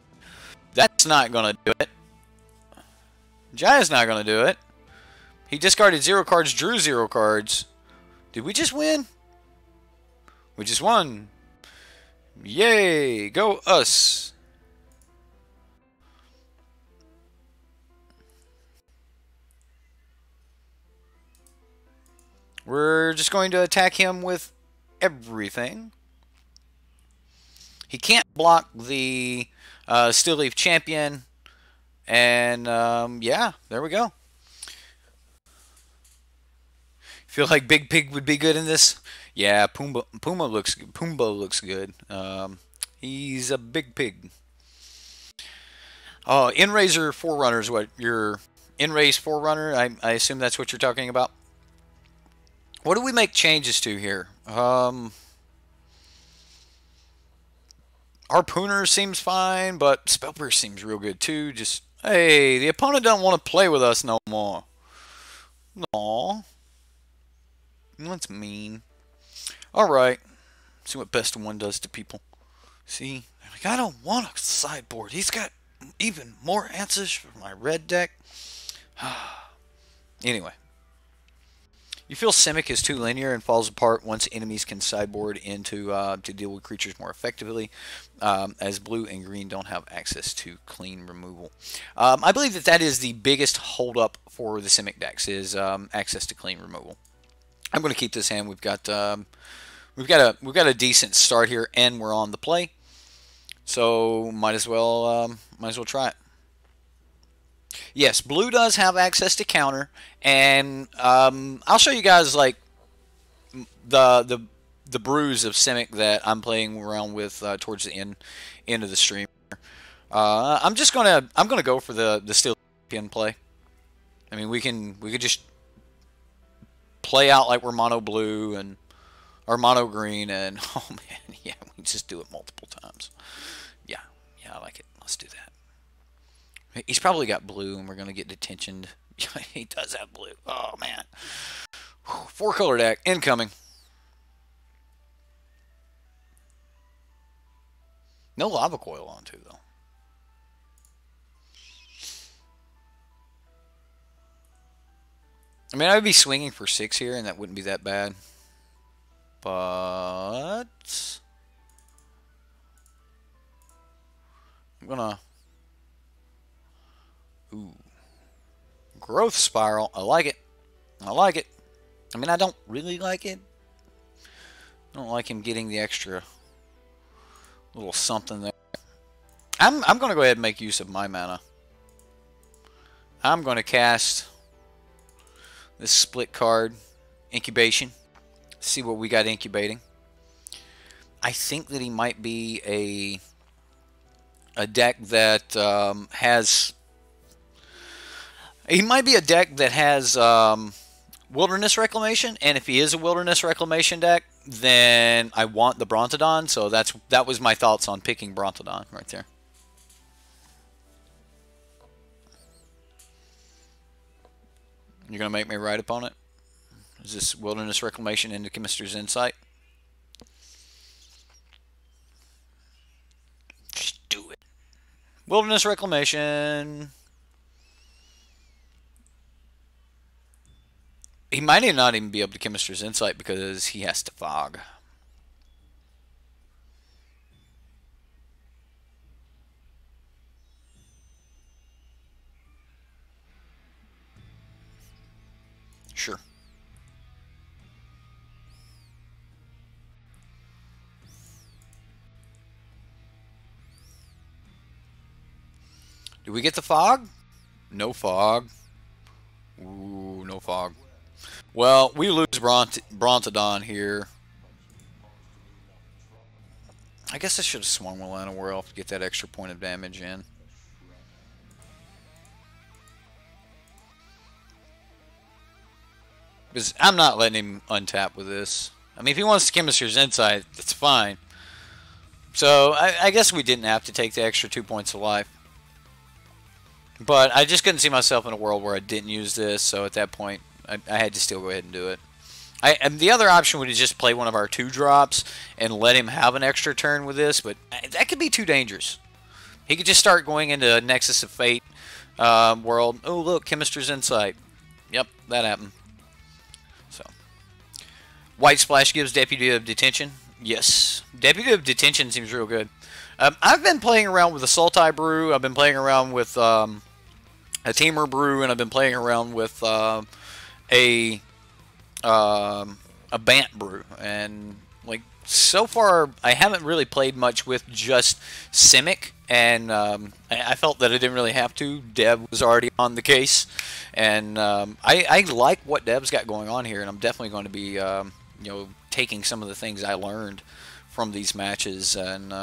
Speaker 1: That's not gonna do it. Jaya's not gonna do it. He discarded 0 cards, drew 0 cards. Did we just win? We just won. Yay! Go us! We're just going to attack him with everything. He can't block the Still Leaf Champion. And yeah, there we go. Feel like Big Pig would be good in this? Yeah, Pumbaa looks good. He's a big pig. Oh, Enraiser Forerunner is what your Enraise Forerunner. I assume that's what you're talking about. What do we make changes to here? Harpooner seems fine, but Spellpiercer seems real good too. Just hey, the opponent don't want to play with us no more. Aw. That's mean. Alright. See what Best of One does to people. See? Like, I don't want a sideboard. He's got even more answers for my red deck. Anyway. You feel Simic is too linear and falls apart once enemies can sideboard into to deal with creatures more effectively, as blue and green don't have access to clean removal. I believe that is the biggest holdup for the Simic decks is access to clean removal. I'm going to keep this hand. We've got a decent start here, and we're on the play, so might as well try it. Yes, blue does have access to counter, and I'll show you guys like the the the brews of Simic that I'm playing around with towards the end of the stream. I'm gonna go for the steel champion play. I mean, we could just play out like we're mono blue and or mono green, and oh man, yeah, we just do it multiple times. Yeah, yeah, I like it. Let's do that. He's probably got blue, and we're gonna get detentioned. He does have blue. Oh man, 4-color deck incoming. No lava coil on too though. I mean, I would be swinging for 6 here, and that wouldn't be that bad. But I'm gonna growth spiral. I like it. I like it. I mean, I don't really like it. I don't like him getting the extra little something there. I'm gonna go ahead and make use of my mana. I'm gonna cast this split card, incubation. See what we got incubating. I think that he might be a deck that has. He might be a deck that has Wilderness Reclamation, and if he is a Wilderness Reclamation deck, then I want the Brontodon. So that was my thoughts on picking Brontodon right there. You're gonna make me right upon it. Is this Wilderness Reclamation into Chemist's Insight? Just do it. Wilderness Reclamation. He might not even be able to Chemist's Insight because he has to fog. Sure. Do we get the fog? No fog. Ooh, no fog. Well, we lose Brontodon here. I guess I should have swung Milano World to get that extra point of damage in. Because I'm not letting him untap with this. I mean, if he wants to Chemist's Insight, that's fine. So, I guess we didn't have to take the extra 2 points of life. But I just couldn't see myself in a world where I didn't use this, so at that point, I had to still go ahead and do it. And the other option would have just play one of our 2-drops and let him have an extra turn with this, but that could be too dangerous. He could just start going into Nexus of Fate world. Oh, look, Chemist's Insight. Yep, that happened. So, White Splash gives Deputy of Detention. Yes, Deputy of Detention seems real good. I've been playing around with a Sultai Brew. I've been playing around with a Tamer Brew, and I've been playing around with a Bant Brew. And like so far, I haven't really played much with just Simic, and I felt that I didn't really have to. Deb was already on the case, and I like what Deb's got going on here, and I'm definitely going to be you know, taking some of the things I learned from these matches and.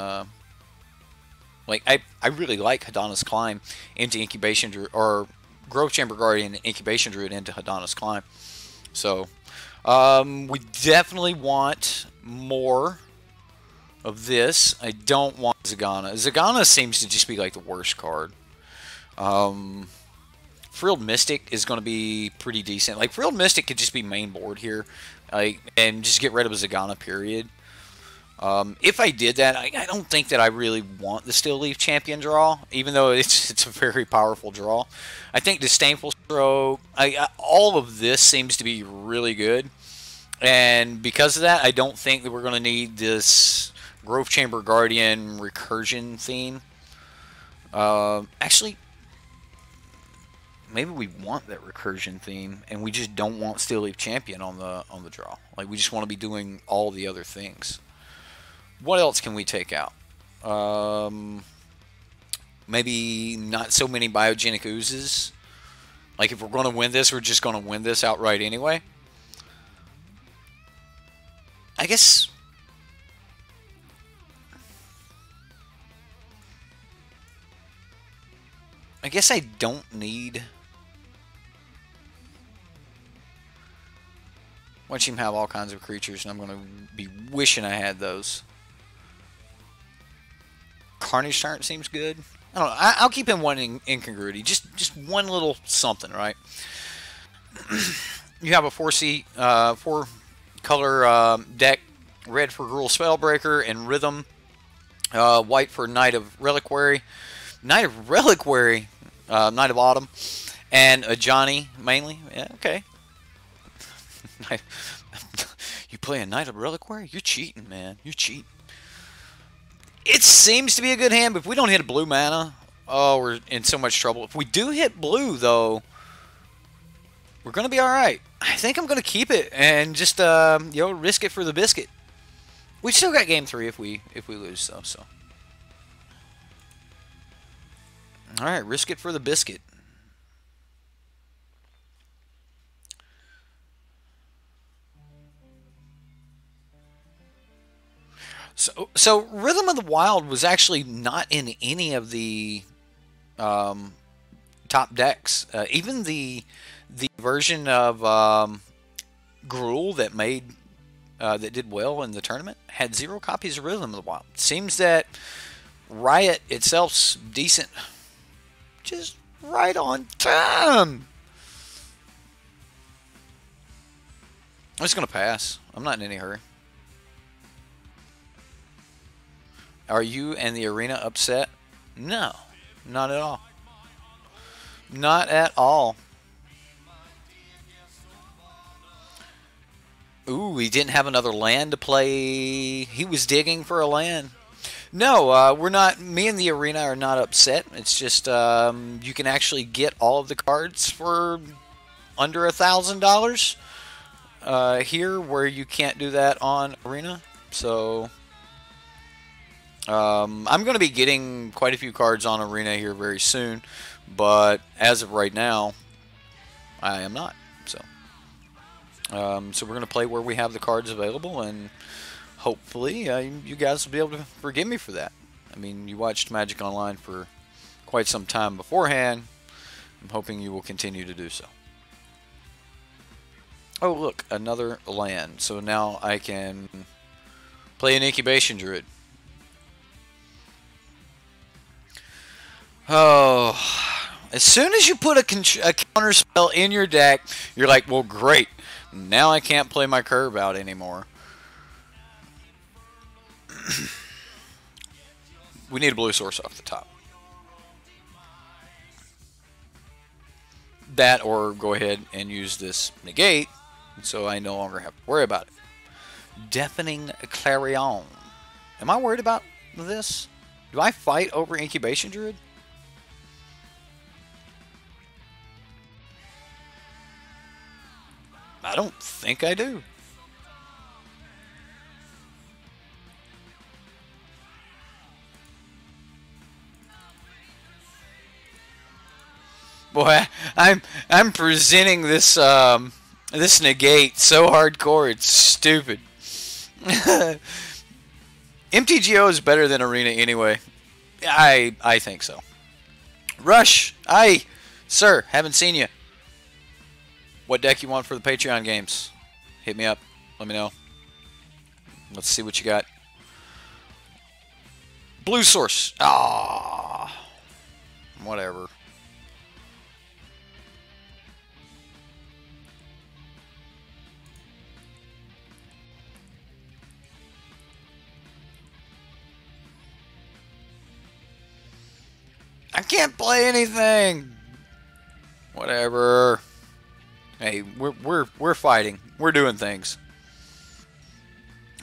Speaker 1: Like, I really like Hydroid's Climb into Incubation Druid, or Growth Chamber Guardian and Incubation Druid into Hydroid's Climb. So, we definitely want more of this. I don't want Zagana. Zagana seems to just be like the worst card. Frilled Mystic is going to be pretty decent. Like, Frilled Mystic could just be main board here, like, and just get rid of a Zagana, period. If I did that, I don't think that I really want the Steel Leaf Champion draw, even though it's a very powerful draw. I think Disdainful Stroke, all of this seems to be really good, and because of that, I don't think that we're going to need this Growth Chamber Guardian recursion theme. Actually, maybe we want that recursion theme, and we just don't want Steel Leaf Champion on the draw. Like, we just want to be doing all the other things. What else can we take out? Maybe not so many biogenic oozes. Like, if we're going to win this, we're just going to win this outright anyway. I guess... I don't need... Watch him have all kinds of creatures, and I'm going to be wishing I had those. Carnage Tyrant seems good. I don't know. I'll keep him one incongruity. Just one little something, right? You have a 4-color deck. Red for Gruul Spellbreaker and Rhythm. White for Knight of Reliquary. Knight of Reliquary. Knight of Autumn. And a Johnny, mainly. Yeah, okay. You play a Knight of Reliquary? You're cheating, man. You're cheating. It seems to be a good hand, but if we don't hit a blue mana, oh, we're in so much trouble. If we do hit blue, though, we're going to be all right. I think I'm going to keep it and just, risk it for the biscuit. We still got game 3 if we lose, though. So, all right, risk it for the biscuit. So Rhythm of the Wild was actually not in any of the top decks. Even the version of Gruul that did well in the tournament had 0 copies of Rhythm of the Wild. Seems that Riot itself's decent. Just right on time. I'm just going to pass. I'm not in any hurry. Are you and the arena upset? No, not at all. Not at all. Ooh, he didn't have another land to play. He was digging for a land. No, we're not. Me and the arena are not upset. It's just you can actually get all of the cards for under $1,000 here, where you can't do that on arena. So I'm going to be getting quite a few cards on arena here very soon, but as of right now, I am not. So we're going to play where we have the cards available, and hopefully you guys will be able to forgive me for that. I mean, you watched Magic Online for quite some time beforehand. I'm hoping you will continue to do so. Oh, look, another land. So now I can play an Incubation Druid. Oh, as soon as you put a counter spell in your deck, you're like, well, great. Now I can't play my curve out anymore. We need a blue source off the top. That, or go ahead and use this negate, so I no longer have to worry about it. Deafening Clarion. Am I worried about this? Do I fight over Incubation Druid? I don't think I do. Boy, I'm presenting this this negate so hardcore it's stupid. MTGO is better than Arena anyway. I think so. Rush, aye, sir, haven't seen you. What deck you want for the Patreon games? Hit me up. Let me know. Let's see what you got. Blue source. Ah, whatever. I can't play anything. Whatever. Hey, we're fighting. We're doing things.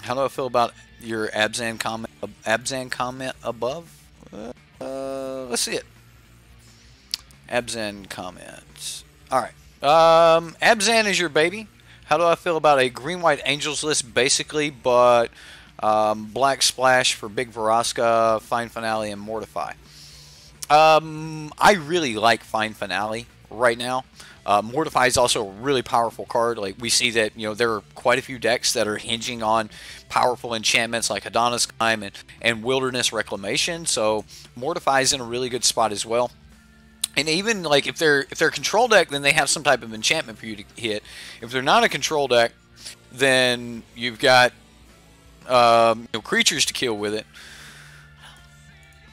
Speaker 1: How do I feel about your Abzan comment above? Let's see it. Abzan comments. All right. Abzan is your baby. How do I feel about a green-white Angels list, basically, but black splash for Big Veraska, Fine Finale, and Mortify? I really like Fine Finale right now. Mortify is also a really powerful card. Like we see that there are quite a few decks that are hinging on powerful enchantments like Hydroid Climb and Wilderness Reclamation. So Mortify is in a really good spot as well. And even like if they're a control deck, then they have some type of enchantment for you to hit. If they're not a control deck, then you've got creatures to kill with it.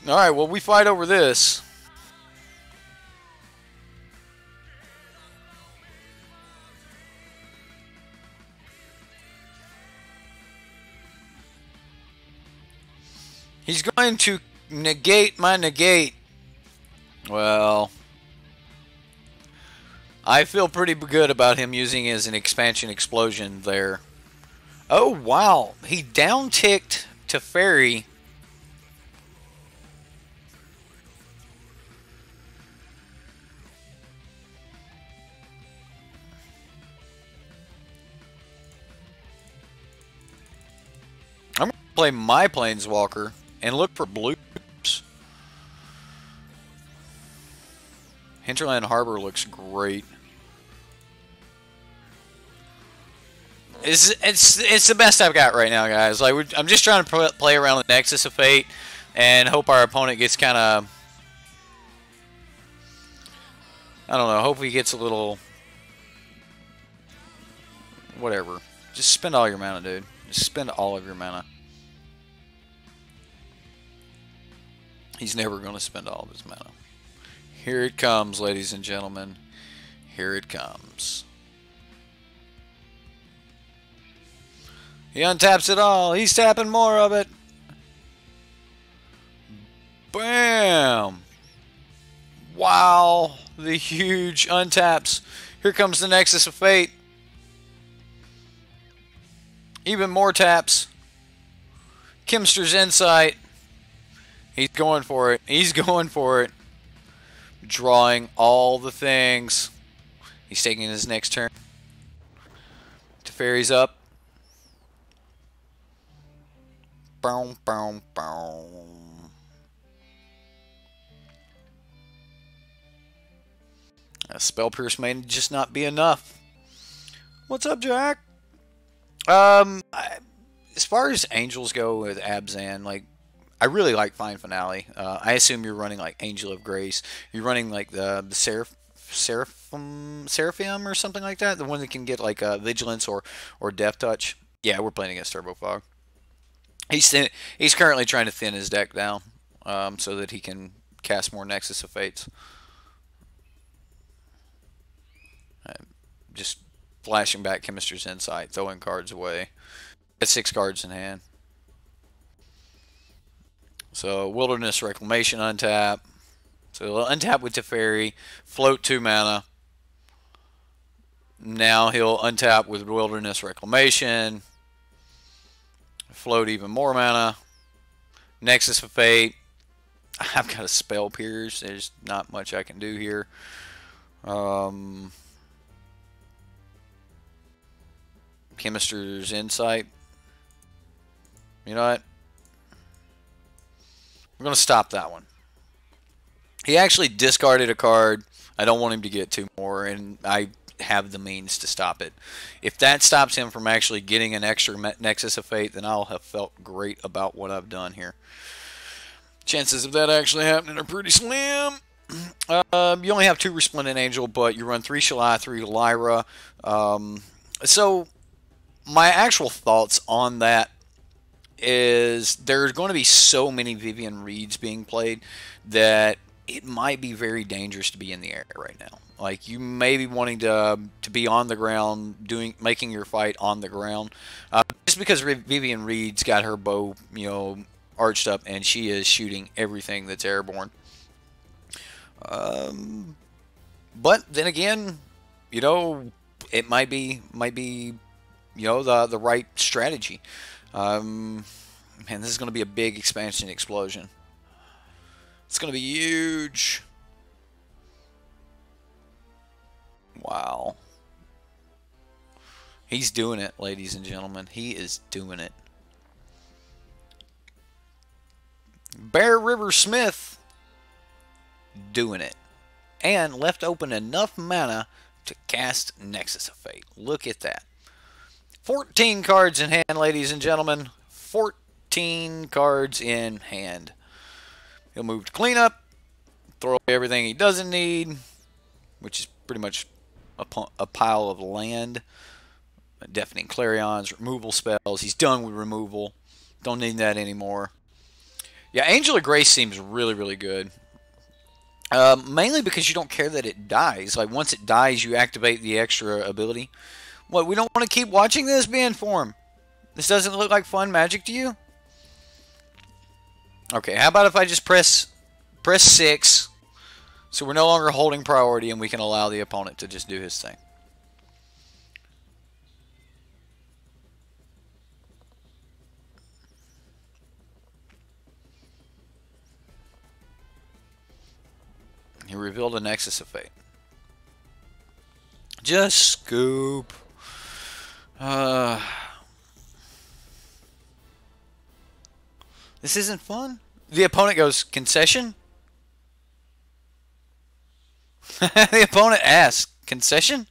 Speaker 1: All right, well we fight over this. He's going to negate my negate. Well, I feel pretty good about him using as an expansion explosion there. Oh, wow. He down-ticked to Fairy. I'm going to play my Planeswalker and look for blues. Hinterland Harbor looks great. It's the best I've got right now, guys. Like I'm just trying to play around the Nexus of Fate and hope our opponent gets kind of, I don't know, hope he gets a little, whatever. Just spend all your mana, dude. Just spend all of your mana. He's never going to spend all of his mana. Here it comes, ladies and gentlemen. Here it comes. He untaps it all. He's tapping more of it. Bam! Wow. The huge untaps. Here comes the Nexus of Fate. Even more taps. Chemster's Insight. He's going for it. He's going for it. Drawing all the things. He's taking his next turn. Teferi's up. Boom, boom, boom. A Spell Pierce may just not be enough. What's up, Jack? As far as Angels go with Abzan, like, I really like Fine Finale. I assume you're running like Angel of Grace. You're running like the Seraphim or something like that. The one that can get like Vigilance or Death Touch. Yeah, we're playing against Turbo Fog. He's currently trying to thin his deck down so that he can cast more Nexus of Fates. Just flashing back Chemistry's Insight, throwing cards away. Got 6 cards in hand. So Wilderness Reclamation untap. So he'll untap with Teferi, float 2 mana. Now he'll untap with Wilderness Reclamation, float even more mana. Nexus of Fate. I've got a Spell Pierce. There's not much I can do here. Chemistry's Insight. You know what? We're going to stop that one. He actually discarded a card. I don't want him to get 2 more, and I have the means to stop it. If that stops him from actually getting an extra Nexus of Fate, then I'll have felt great about what I've done here. Chances of that actually happening are pretty slim. You only have 2 Resplendent Angel, but you run 3 Shalai, 3 Lyra. So my actual thoughts on that is there's going to be so many Vivian Reeds being played that it might be very dangerous to be in the air right now. Like, you may be wanting to be on the ground, making your fight on the ground. Just because Vivian Reed's got her bow, arched up, and she is shooting everything that's airborne. But then again, it might be the right strategy. Man, this is going to be a big expansion explosion. It's going to be huge. Wow. He's doing it, ladies and gentlemen. He is doing it. Bear River Smith doing it. and left open enough mana to cast Nexus of Fate. Look at that. 14 cards in hand, ladies and gentlemen. 14 cards in hand. He'll move to cleanup, throw away everything he doesn't need, which is pretty much a pile of land. Deafening Clarions, removal spells. He's done with removal. Don't need that anymore. Yeah, Angel of Grace seems really, really good. Mainly because you don't care that it dies. Like, once it dies, you activate the extra ability. What, we don't want to keep watching this being formed? This doesn't look like fun magic to you? Okay, how about if I just press 6, so we're no longer holding priority and we can allow the opponent to just do his thing. He revealed a Nexus of Fate. Just scoop. This isn't fun. The opponent goes, concession? The opponent asks, concession?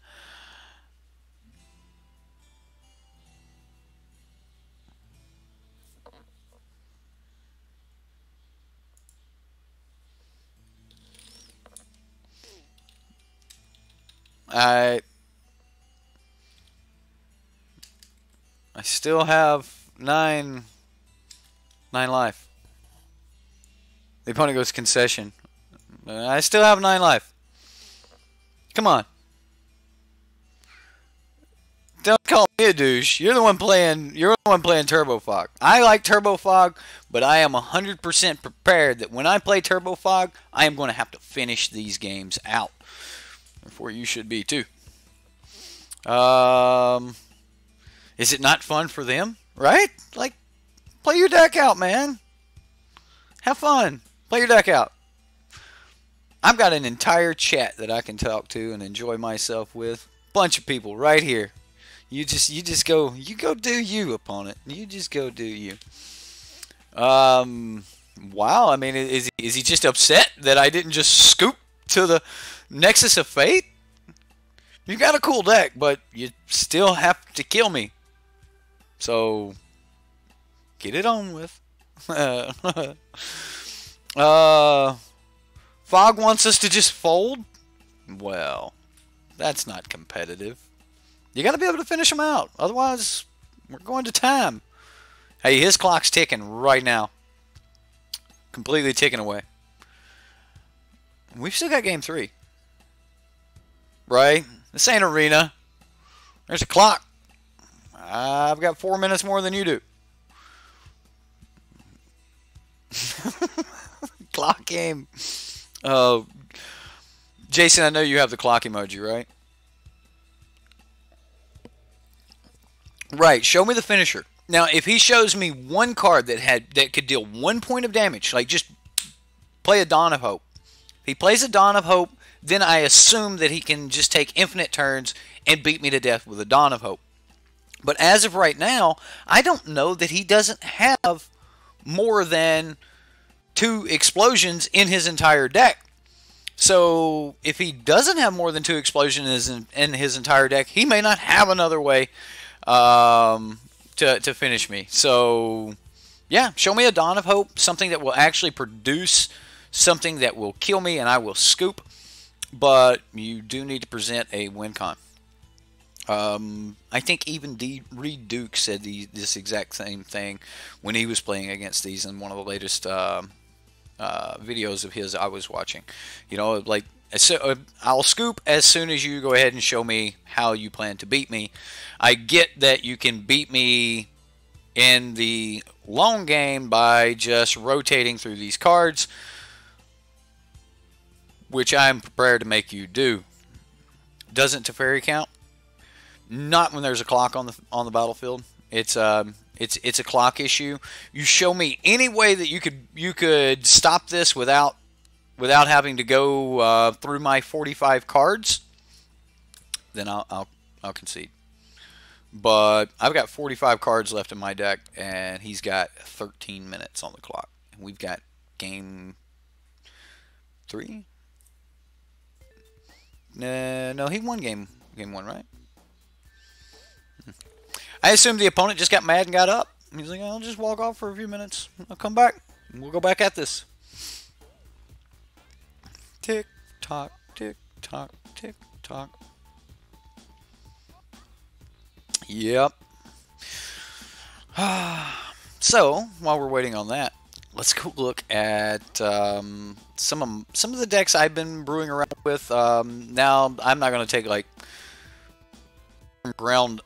Speaker 1: I still have 9 life. The opponent goes concession. I still have 9 life. Come on. Don't call me a douche. You're the one playing Turbo Fog. I like Turbo Fog, but I am 100% prepared that when I play Turbo Fog, I am going to have to finish these games out. Therefore, you should be too. Is it not fun for them? Right? Like, play your deck out, man. Have fun. Play your deck out. I've got an entire chat that I can talk to and enjoy myself with. Bunch of people right here. You just go do you, opponent. You just go do you. Wow. I mean, is he just upset that I didn't just scoop to the Nexus of Fate? You got a cool deck, but you still have to kill me. So get it on with. Fog wants us to just fold? Well, that's not competitive. You got to be able to finish them out. Otherwise, we're going to time. Hey, his clock's ticking right now. Completely ticking away. We've still got game 3. Right? This ain't arena. There's a clock. I've got 4 minutes more than you do. Clock game. Oh, Jason, I know you have the clock emoji, right? Right. Show me the finisher. Now, if he shows me one card that could deal 1 point of damage, like just play a Dawn of Hope. If he plays a Dawn of Hope, then I assume that he can just take infinite turns and beat me to death with a Dawn of Hope. But as of right now, I don't know that he doesn't have more than 2 explosions in his entire deck. So if he doesn't have more than 2 explosions in his entire deck, he may not have another way to finish me. So yeah, show me a Dawn of Hope, something that will actually produce something that will kill me, and I will scoop. But you do need to present a win con. I think even Reed Duke said this exact same thing when he was playing against these in one of the latest videos of his I was watching. You know, like, I'll scoop as soon as you go ahead and show me how you plan to beat me. I get that you can beat me in the long game by just rotating through these cards, which I'm prepared to make you do. Doesn't Teferi count? Not when there's a clock on the battlefield. It's a clock issue. You show me any way that you could stop this without having to go through my 45 cards, then I'll concede. But I've got 45 cards left in my deck, and he's got 13 minutes on the clock. And we've got game 3. No, he won game one, right? I assumed the opponent just got mad and got up. He's like, I'll just walk off for a few minutes. I'll come back. We'll go back at this. Tick tock, tick tock, tick tock. Yep. So while we're waiting on that, let's go look at some of the decks I've been brewing around with. Now I'm not going to take like ground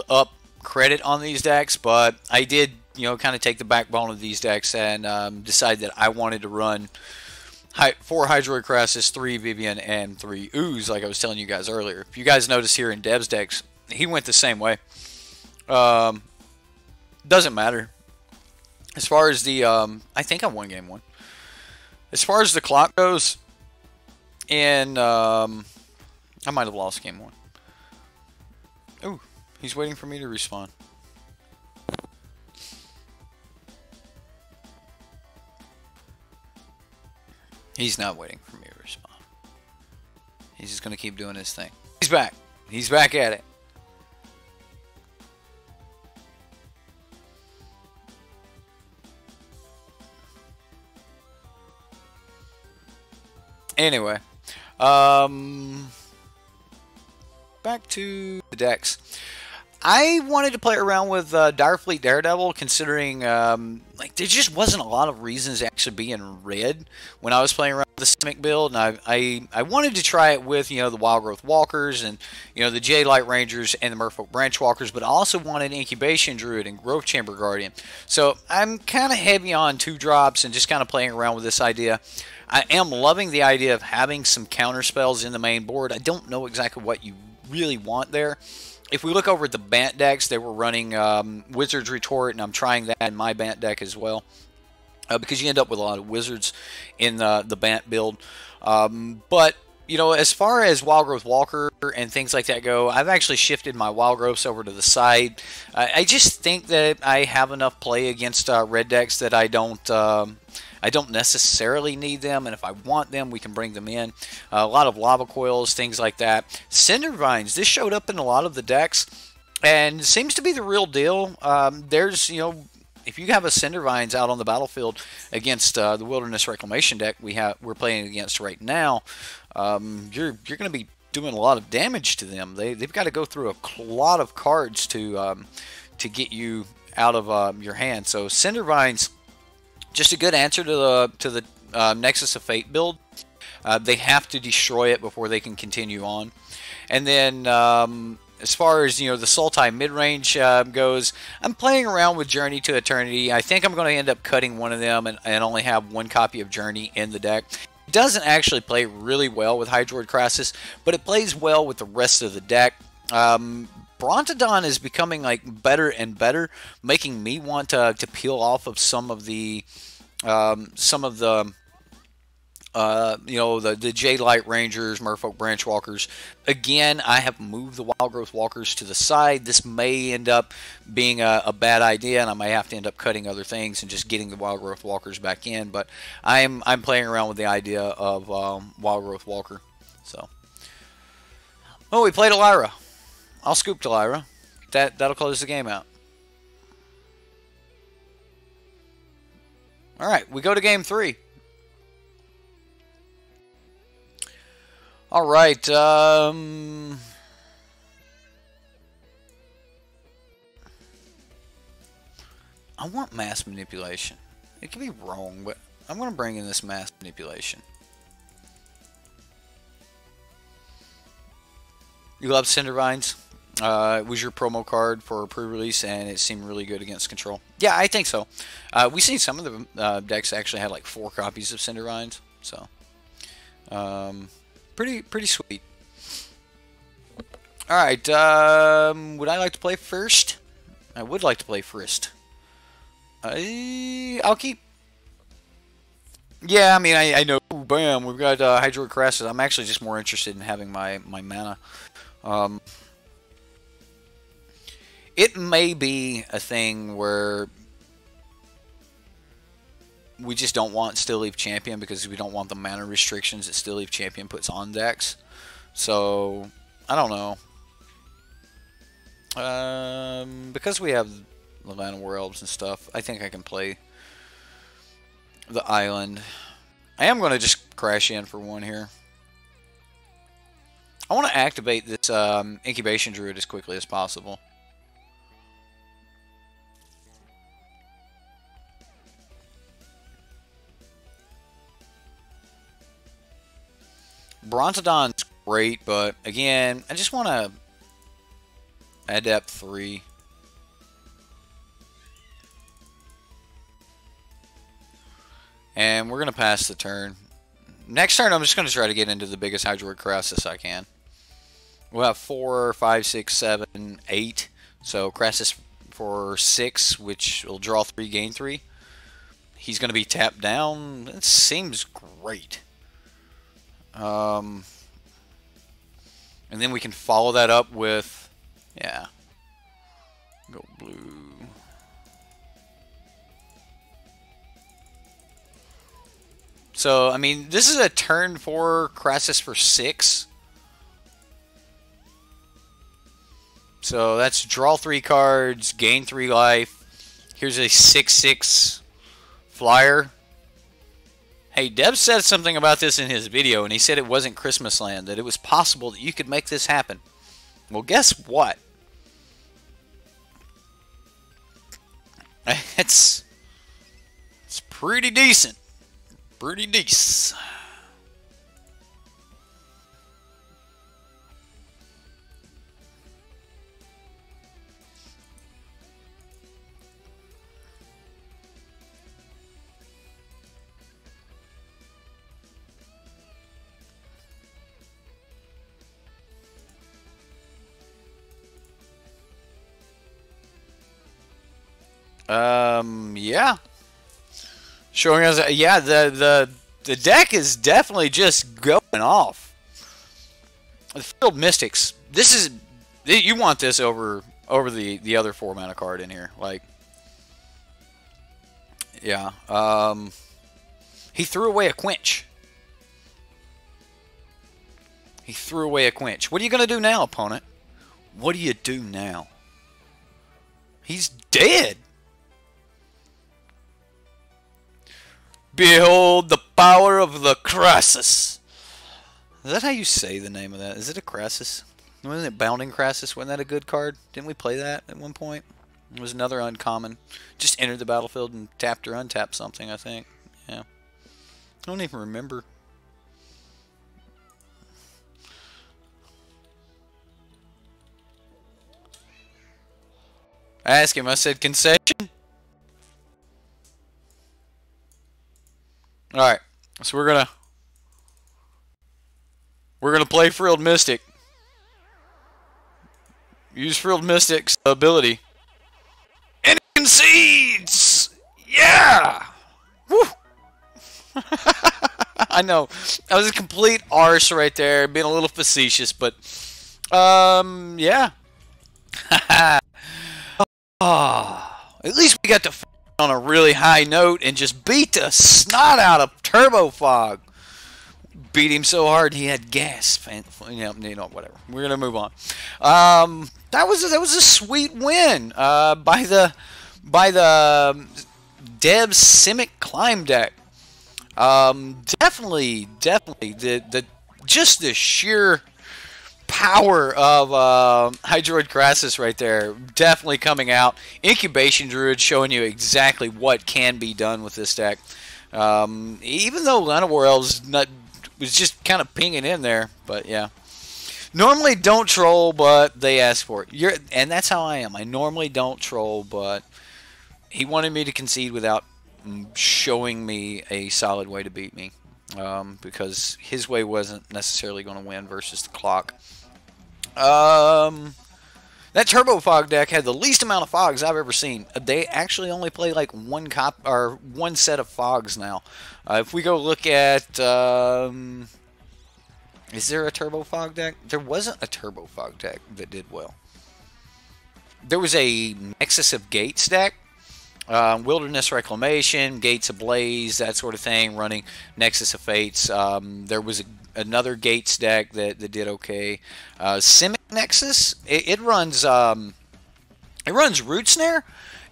Speaker 1: up credit on these decks, but I did, kind of take the backbone of these decks and decide that I wanted to run 4 Hydroid Krasis, 3 Vivian, and 3 Ooze, like I was telling you guys earlier. If you guys notice here in Dev's decks, he went the same way. Doesn't matter. As far as the, I think I won game 1. As far as the clock goes, and I might have lost game 1. Ooh, he's waiting for me to respawn. He's not waiting for me to respond. He's just going to keep doing his thing. He's back. He's back at it. Anyway, back to the decks. I wanted to play around with Direfleet Daredevil, considering like there just wasn't a lot of reasons to actually be in red when I was playing around with the Simic build, and I wanted to try it with the Wild Growth Walkers and the Jade Light Rangers and the Merfolk Branch Walkers, but I also wanted Incubation Druid and Growth Chamber Guardian. So I'm kind of heavy on 2 drops and just kind of playing around with this idea. I am loving the idea of having some counter spells in the main board. I don't know exactly what you really want there. If we look over at the Bant decks, they were running Wizard's Retort, and I'm trying that in my Bant deck as well. Because you end up with a lot of Wizards in the Bant build. But, as far as Wild Growth Walker and things like that go, I've actually shifted my Wild Growths over to the side. I just think that I have enough play against red decks that I don't necessarily need them, and if I want them, we can bring them in. A lot of lava coils, things like that. Cinder Vines, this showed up in a lot of the decks, and seems to be the real deal. There's, if you have a Cinder Vines out on the battlefield against the Wilderness Reclamation deck we're playing against right now, you're going to be doing a lot of damage to them. They've got to go through a lot of cards to get you out of your hand. So Cinder Vines, just a good answer to the Nexus of Fate build. They have to destroy it before they can continue on. And then as far as the Sultai mid-range goes, I'm playing around with Journey to Eternity. I think I'm going to end up cutting one of them and only have 1 copy of Journey in the deck. It doesn't actually play really well with Hydroid Krasis, but it plays well with the rest of the deck. Brontodon is becoming like better and better, making me want to peel off of some of the the Jade Light Rangers, Merfolk Branch Walkers. Again, I have moved the Wild Growth Walkers to the side. This may end up being a bad idea, and I might have to end up cutting other things and just getting the Wild Growth Walkers back in. But I'm playing around with the idea of Wild Growth Walker. So, oh, we played a Lyra. I'll scoop to Lyra. That'll close the game out. Alright, we go to game 3. Alright, I want mass manipulation. It could be wrong, but I'm going to bring in this mass manipulation. You love Cinder Vines? It was your promo card for pre-release, and it seemed really good against control. Yeah, I think so. We've seen some of the decks actually had like 4 copies of Cinder Vines, so pretty sweet. All right, would I like to play first? I would like to play first. I'll keep. Yeah, I mean, I know. Ooh, bam, we've got Hydroid Krasis. I'm actually just more interested in having my mana. It may be a thing where we just don't want Still Leaf Champion because we don't want the mana restrictions that Still Leaf Champion puts on decks. So, I don't know. Because we have the Land of Worlds and stuff, I think I can play the island. I am going to just crash in for one here. I want to activate this incubation druid as quickly as possible. Brontodon's great, but again, I just want to Adept 3. And we're going to pass the turn. Next turn, I'm just going to try to get into the biggest Hydroid Krasis I can. We'll have 4, 5, 6, 7, 8. So Krasis for 6, which will draw 3, gain 3. He's going to be tapped down. That seems great. And then we can follow that up with, yeah, go blue. So, I mean, this is a turn 4 Krasis for 6. So that's draw 3 cards, gain 3 life. Here's a 6/6 flyer. Hey, Deb said something about this in his video, and he said it wasn't Christmas Land, that it was possible that you could make this happen. Well, guess what? It's pretty decent. Pretty decent. Yeah. Showing us, yeah, the deck is definitely just going off. The Field Mystics. This is, you want this over the other 4-mana card in here. Like, yeah. He threw away a Quench. He threw away a Quench. What are you going to do now, opponent? What do you do now? He's dead. Behold the power of the Krasis. Is that how you say the name of that? Is it a Krasis? Wasn't it Bounding Krasis? Wasn't that a good card? Didn't we play that at one point? It was another uncommon. Just entered the battlefield and tapped or untapped something, I think. Yeah. I don't even remember. I asked him, I said, concession? Alright, so we're gonna play Frilled Mystic. Use Frilled Mystic's ability. And it concedes! Yeah! Woo! I know. I was a complete arse right there, being a little facetious, but yeah. At least we got to on a really high note and just beat the snot out of Turbo Fog. Beat him so hard he had gas. You know, whatever. We're gonna move on. That was a sweet win by the Dev's Simic Climb deck. Definitely just the sheer power of Hydroid Krasis right there, definitely coming out. Incubation Druid showing you exactly what can be done with this deck. Even though Land of Worlds was just kind of pinging in there, but yeah. Normally don't troll, but they asked for it. And that's how I am. I normally don't troll, but he wanted me to concede without showing me a solid way to beat me. Because his way wasn't necessarily going to win versus the clock. That Turbo Fog deck had the least amount of fogs I've ever seen. They actually only play like one set of fogs now. If we go look at, is there a Turbo Fog deck? There wasn't a Turbo Fog deck that did well. There was a Nexus of Gates deck, Wilderness Reclamation, Gates Ablaze, that sort of thing, running Nexus of Fates. There was another Gates deck that did okay. Simic Nexus, it runs Root Snare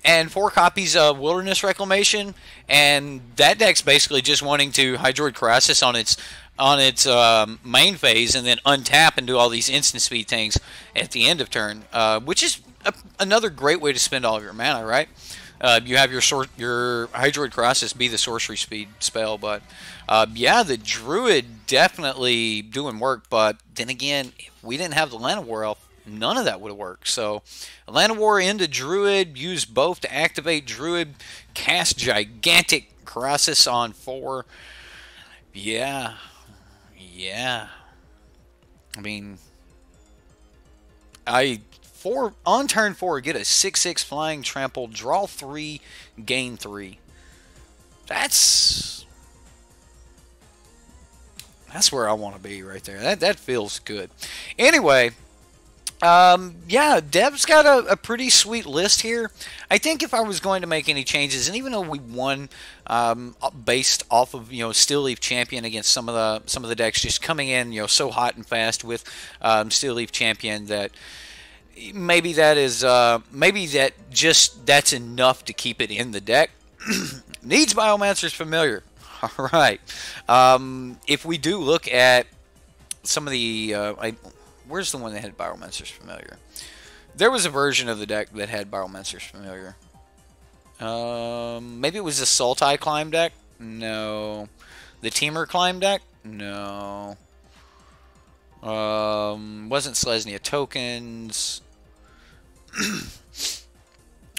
Speaker 1: and 4 copies of Wilderness Reclamation, and that deck's basically just wanting to Hydroid Krasis on its main phase and then untap and do all these instant speed things at the end of turn, which is another great way to spend all of your mana, right? You have your Hydroid Krasis be the sorcery speed spell, but yeah, the Druid definitely doing work, but then again, if we didn't have the Llanowar Elf, none of that would have worked. So Llanowar into Druid, use both to activate Druid, cast gigantic Krasis on 4. Yeah. I mean, on turn 4, get a 6/6 flying trample, draw 3, gain 3. That's where I want to be right there. That feels good. Anyway, yeah, Dev's got a pretty sweet list here. I think if I was going to make any changes, and even though we won based off of Steel Leaf Champion against some of the decks just coming in so hot and fast with Steel Leaf Champion, that maybe that's enough to keep it in the deck. Needs Biomancer's Familiar. All right. If we do look at some of the where's the one that had Biomancer's Familiar? There was a version of the deck that had Biomancer's Familiar. Maybe it was the Sultai Climb deck? No. The Teamer Climb deck? No. Wasn't Selesnya Tokens.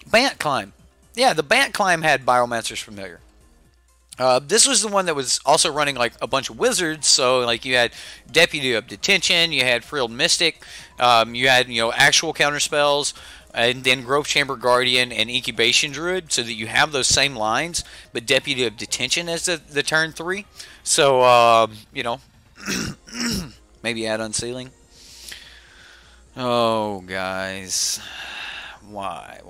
Speaker 1: Bant Climb. Yeah, the Bant Climb had Biomancer's Familiar. This was the one that was also running like a bunch of wizards, so like you had Deputy of Detention, you had Frilled Mystic, you had actual counter spells, and then Growth Chamber Guardian and Incubation Druid, so that you have those same lines, but Deputy of Detention as the turn 3. So maybe add Unsealing. Oh, guys, why?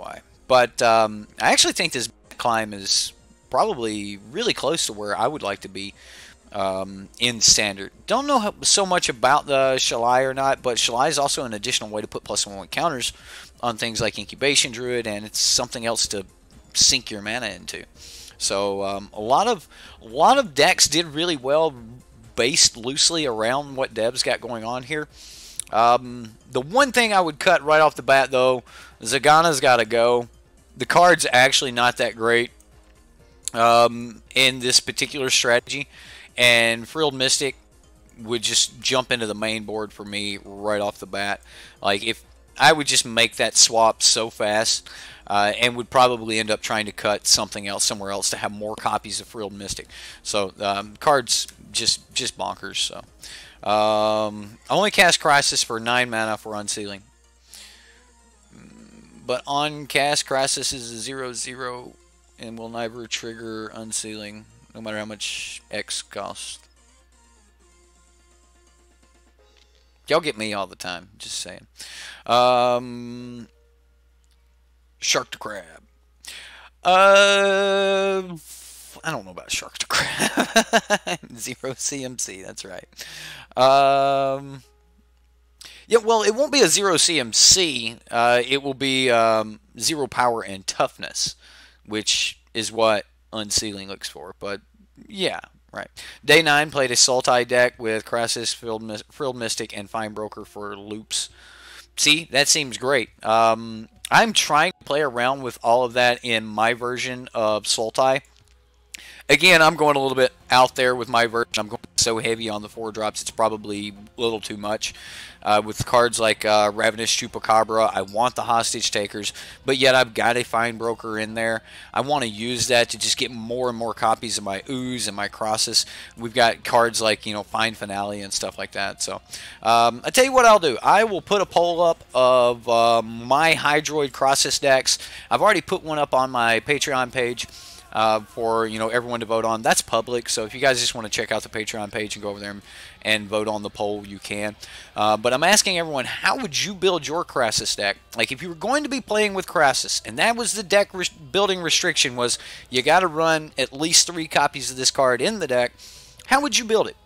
Speaker 1: But I actually think this climb is probably really close to where I would like to be in Standard. Don't know so much about the Shalai or not, but Shalai is also an additional way to put +1/+1 counters on things like Incubation Druid, and it's something else to sink your mana into. So a lot of decks did really well based loosely around what Deb's got going on here. The one thing I would cut right off the bat, though, Zagana's got to go. The card's actually not that great in this particular strategy, and Frilled Mystic would just jump into the main board for me right off the bat. Like, if I would just make that swap so fast, and would probably end up trying to cut something else somewhere else to have more copies of Frilled Mystic. So cards just bonkers. So I only cast Krasis for 9 mana for Unsealing, but on cast Krasis is a 0/0 and will never trigger Unsealing, no matter how much X costs. Y'all get me all the time, just saying. Shark to Crab. I don't know about Shark to Crab. 0 CMC, that's right. Yeah, well, it won't be a 0 CMC. It will be 0 power and toughness, which is what Unsealing looks for. But yeah, right. Day 9 played a Sultai deck with Krasis, Frilled Mystic, and Fine Broker for loops. See, that seems great. I'm trying to play around with all of that in my version of Sultai. Again, I'm going a little bit out there with my version. I'm going so heavy on the 4-drops, it's probably a little too much. With cards like Ravenous Chupacabra, I want the Hostage Takers, but yet I've got a Fine Broker in there. I want to use that to just get more and more copies of my Ooze and my Krasis. We've got cards like, Fine Finale and stuff like that. So I'll tell you what I'll do. I will put a poll up of my Hydroid Krasis decks. I've already put one up on my Patreon page. for everyone to vote on. That's public, so if you guys just want to check out the Patreon page and go over there and vote on the poll, you can. But I'm asking everyone, how would you build your Krasis deck? Like, if you were going to be playing with Krasis, and that was the deck building restriction, was you got to run at least 3 copies of this card in the deck, how would you build it?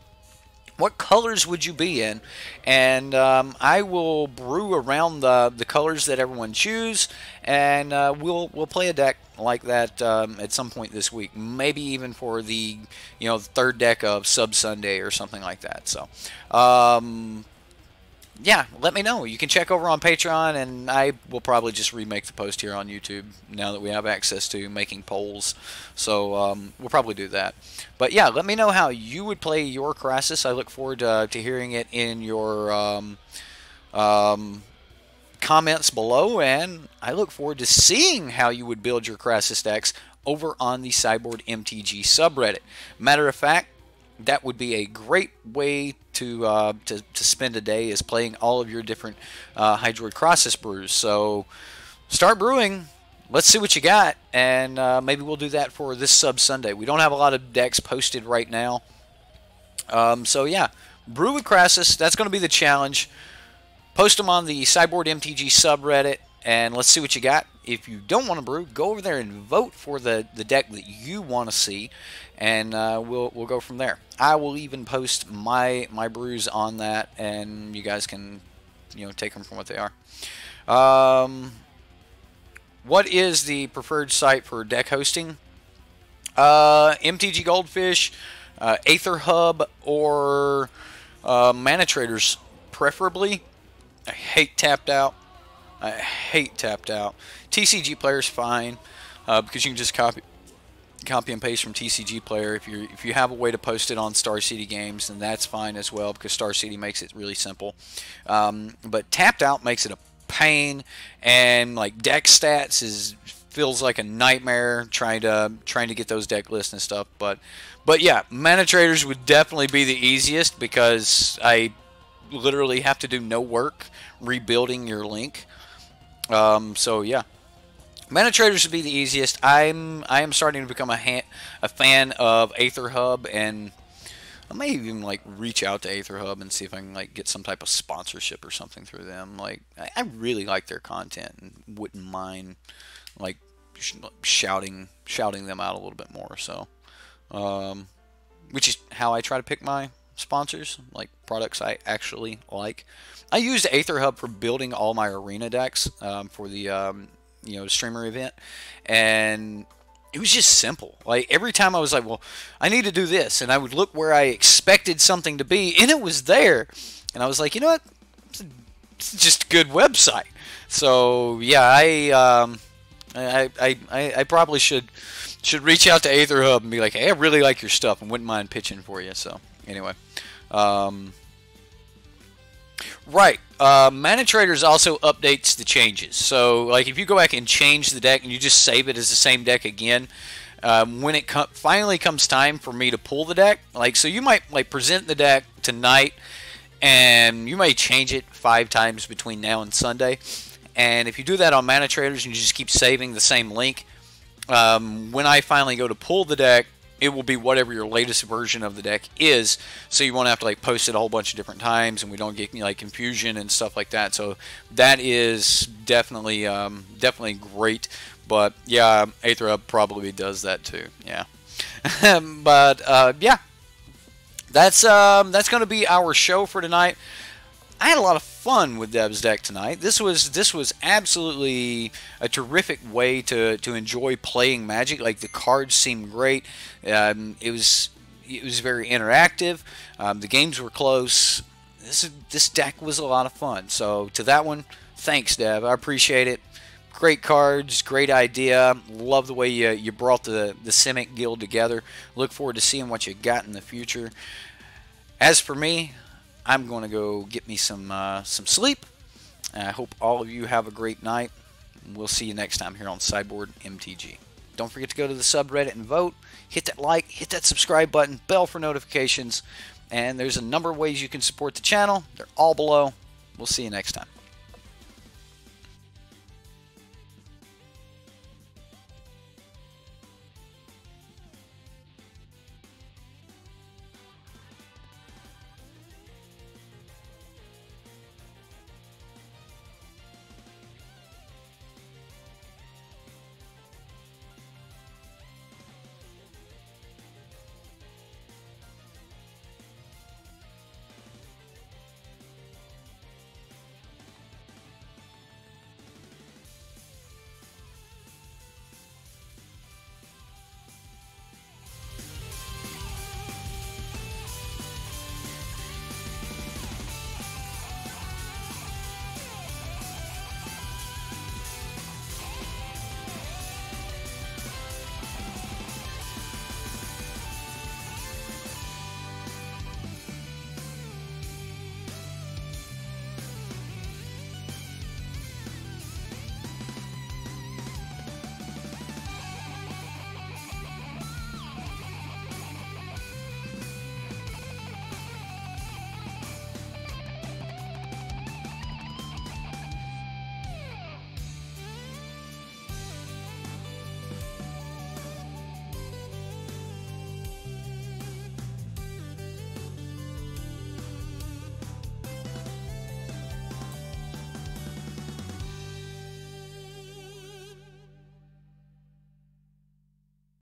Speaker 1: What colors would you be in? And I will brew around the colors that everyone choose, and we'll play a deck like that at some point this week. Maybe even for the third deck of Sub Sunday or something like that. So yeah, let me know. You can check over on Patreon, and I will probably just remake the post here on YouTube now that we have access to making polls. So we'll probably do that. But yeah, let me know how you would play your Krasis. I look forward to hearing it in your comments below, and I look forward to seeing how you would build your Krasis decks over on the Cyborg MTG subreddit. Matter of fact, that would be a great way to spend a day, is playing all of your different Hydroid Krasis brews. So start brewing. Let's see what you got, and maybe we'll do that for this Sub Sunday. We don't have a lot of decks posted right now. So yeah, brew with Krasis. That's going to be the challenge. Post them on the Cyborg MTG subreddit, and let's see what you got. If you don't want to brew, go over there and vote for the deck that you want to see, and we'll go from there. I will even post my brews on that, and you guys can take them from what they are. What is the preferred site for deck hosting? MTG Goldfish, Aether Hub, or manatraders, preferably. I hate Tapped Out. I hate Tapped Out. TCG Player's fine because you can just copy and paste from TCG Player. If you have a way to post it on Star City Games, then that's fine as well, because Star City makes it really simple. But Tapped Out makes it a pain, and like deck stats feels like a nightmare trying to get those deck lists and stuff. But yeah, manatraders would definitely be the easiest, because I literally have to do no work rebuilding your link. So yeah, manatraders would be the easiest. I am starting to become a fan of Aether Hub, and I may even like reach out to Aether Hub and see if I can like get some type of sponsorship or something through them. Like, I really like their content and wouldn't mind like shouting them out a little bit more. So which is how I try to pick my sponsors, like products I actually like. I used Aether Hub for building all my arena decks for the streamer event, and it was just simple. Like, every time I was like, well, I need to do this, and I would look where I expected something to be, and it was there, and I was like, you know what, it's just a good website. So yeah, I probably should reach out to Aether Hub and be like, hey, I really like your stuff and wouldn't mind pitching for you. So anyway, right, manatraders also updates the changes. So like, if you go back and change the deck and you just save it as the same deck again, when it finally comes time for me to pull the deck, like, so you might like present the deck tonight, and you may change it 5 times between now and Sunday. And if you do that on manatraders and you just keep saving the same link, when I finally go to pull the deck, it will be whatever your latest version of the deck is, so you won't have to like post it a whole bunch of different times, and we don't get like confusion and stuff like that. So that is definitely definitely great. But yeah, Aether Hub probably does that too. Yeah. But yeah, that's going to be our show for tonight. I had a lot of fun with Dev's deck tonight. This was absolutely a terrific way to enjoy playing Magic. Like, the cards seemed great. It was very interactive. The games were close. This deck was a lot of fun. So to that one, thanks, Dev. I appreciate it. Great cards, great idea. Love the way you brought the Simic Guild together. Look forward to seeing what you got in the future. As for me, I'm going to go get me some sleep. And I hope all of you have a great night. We'll see you next time here on Cyborg MTG. Don't forget to go to the subreddit and vote. Hit that like, hit that subscribe button, bell for notifications. And there's a number of ways you can support the channel. They're all below. We'll see you next time.